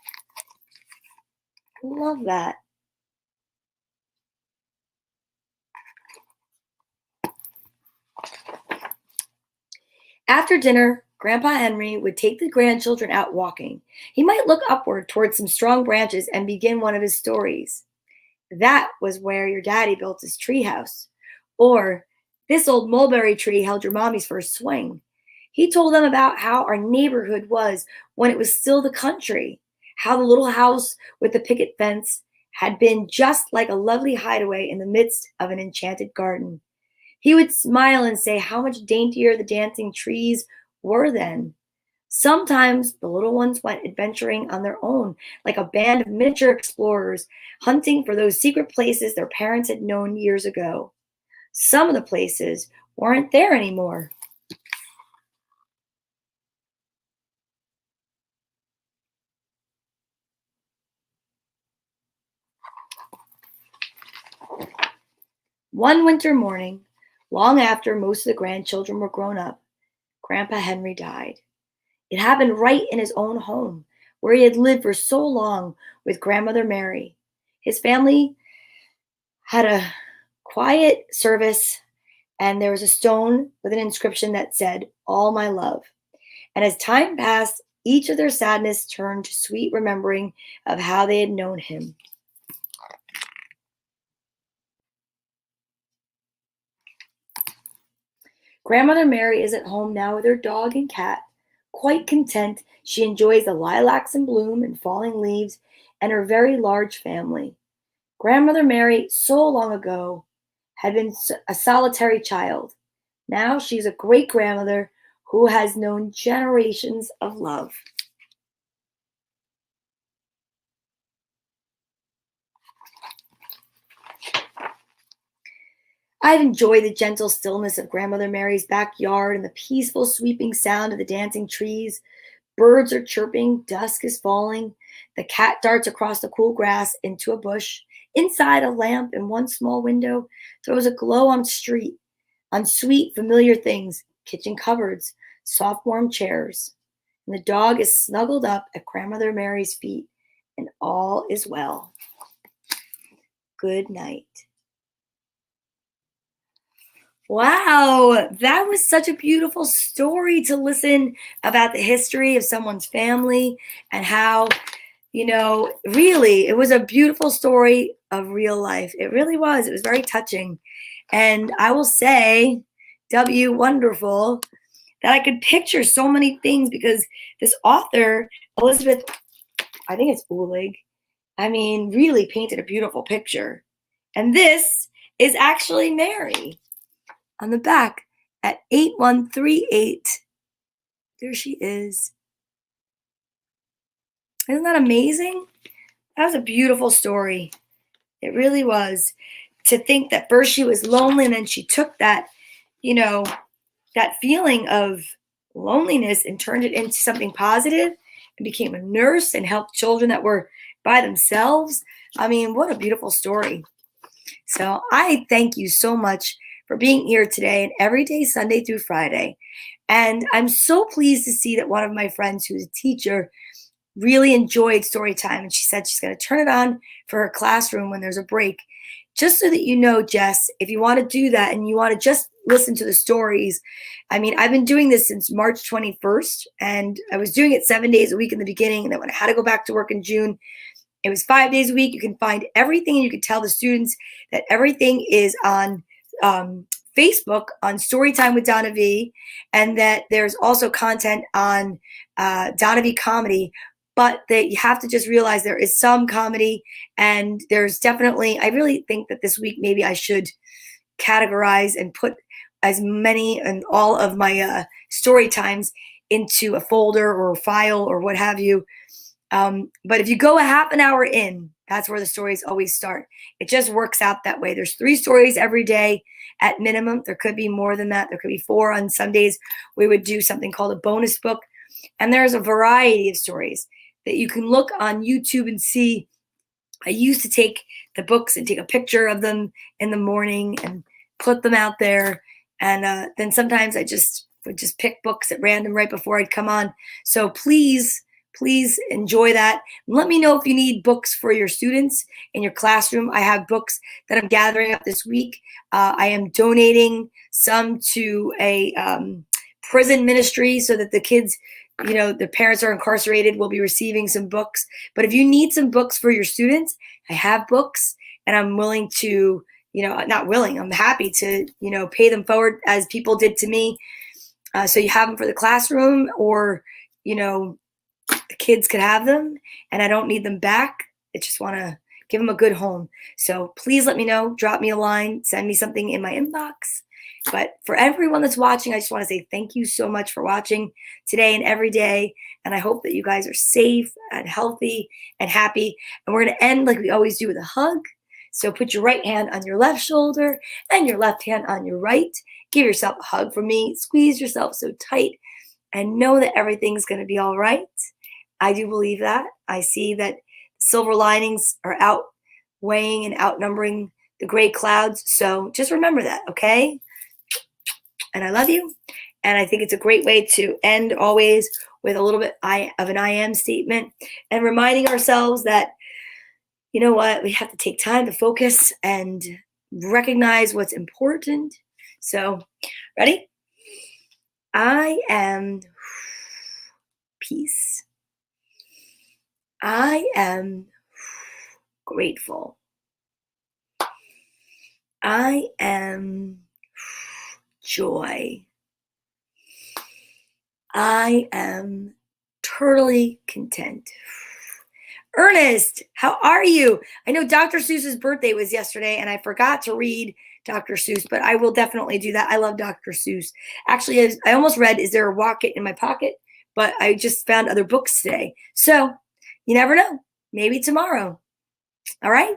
Love that. After dinner, Grandpa Henry would take the grandchildren out walking. He might look upward towards some strong branches and begin one of his stories. That was where your daddy built his treehouse. Or, this old mulberry tree held your mommy's first swing. He told them about how our neighborhood was when it was still the country, how the little house with the picket fence had been just like a lovely hideaway in the midst of an enchanted garden. He would smile and say how much daintier the dancing trees were then. Sometimes the little ones went adventuring on their own, like a band of miniature explorers, hunting for those secret places their parents had known years ago. Some of the places weren't there anymore. One winter morning, long after most of the grandchildren were grown up, Grandpa Henry died. It happened right in his own home, where he had lived for so long with Grandmother Mary. His family had a quiet service, and there was a stone with an inscription that said, "All my love." And as time passed, each of their sadness turned to sweet remembering of how they had known him. Grandmother Mary is at home now with her dog and cat. Quite content, she enjoys the lilacs in bloom and falling leaves and her very large family. Grandmother Mary, so long ago, had been a solitary child. Now she's a great grandmother who has known generations of love. I've enjoyed the gentle stillness of Grandmother Mary's backyard and the peaceful sweeping sound of the dancing trees. Birds are chirping, dusk is falling. The cat darts across the cool grass into a bush. Inside, a lamp in one small window throws a glow on sweet, familiar things: kitchen cupboards, soft, warm chairs. And the dog is snuggled up at Grandmother Mary's feet, and all is well. Good night. Wow, that was such a beautiful story to listen about the history of someone's family and how, really, it was a beautiful story of real life. It really was. It was very touching. And I will say, W, wonderful, that I could picture so many things because this author, Elizabeth, I think it's Ulig, I mean, really painted a beautiful picture. And this is actually Mary on the back at 8138. There she is. Isn't that amazing? That was a beautiful story. It really was. To think that first she was lonely and then she took that, you know, that feeling of loneliness and turned it into something positive and became a nurse and helped children that were by themselves. I mean, what a beautiful story. So I thank you so much for being here today and every day, Sunday through Friday. And I'm so pleased to see that one of my friends who's a teacher really enjoyed story time. And she said she's going to turn it on for her classroom when there's a break. Just so that you know, Jess, if you want to do that and you want to just listen to the stories, I mean, I've been doing this since March 21st, and I was doing it 7 days a week in the beginning. And then when I had to go back to work in June, it was 5 days a week. You can find everything, and you can tell the students that everything is on Facebook on Storytime with Donna Vee, and that there's also content on Donna Vee Comedy. But that you have to just realize there is some comedy, and there's definitely, I really think that this week maybe I should categorize and put as many and all of my story times into a folder or a file or what have you. But if you go a half an hour in, that's where the stories always start. It just works out that way. There's 3 stories every day at minimum. There could be more than that. There could be 4 on some days. We would do something called a bonus book. And there's a variety of stories that you can look on YouTube and see. I used to take the books and take a picture of them in the morning and put them out there. And then sometimes I just would just pick books at random right before I'd come on. So please enjoy that. Let me know if you need books for your students in your classroom. I have books that I'm gathering up this week. I am donating some to a prison ministry so that the kids, their parents are incarcerated, will be receiving some books. But if you need some books for your students, I have books, and I'm willing to, not willing, I'm happy to, pay them forward as people did to me. So you have them for the classroom, or, the kids could have them, and I don't need them back. I just want to give them a good home. So please let me know, drop me a line, send me something in my inbox. But for everyone that's watching, I just want to say thank you so much for watching today and every day. And I hope that you guys are safe and healthy and happy. And we're going to end like we always do with a hug. So put your right hand on your left shoulder and your left hand on your right. Give yourself a hug from me. Squeeze yourself so tight and know that everything's going to be all right. I do believe that. I see that silver linings are outweighing and outnumbering the gray clouds. So just remember that, okay? And I love you. And I think it's a great way to end always with a little bit of an I am statement and reminding ourselves that, you know what, we have to take time to focus and recognize what's important. So, ready? I am peace. I am grateful. I am joy. I am totally content. Ernest, how are you? I know Dr. Seuss's birthday was yesterday, and I forgot to read Dr. Seuss, but I will definitely do that. I love Dr. Seuss. Actually, I almost read Is There a Rocket in My Pocket? But I just found other books today. So you never know. Maybe tomorrow. All right?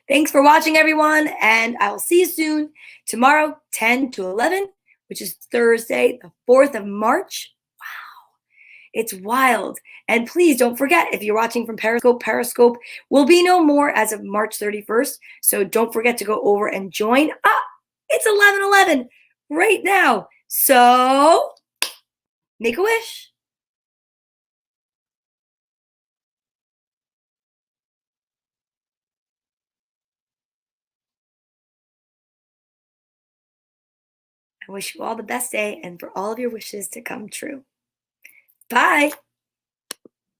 Thanks for watching, everyone, and I will see you soon. Tomorrow, 10 to 11, which is Thursday, the 4th of March. Wow, it's wild. And please don't forget, if you're watching from Periscope will be no more as of March 31st. So don't forget to go over and join. It's 11:11 right now. So make a wish. I wish you all the best day and for all of your wishes to come true. Bye.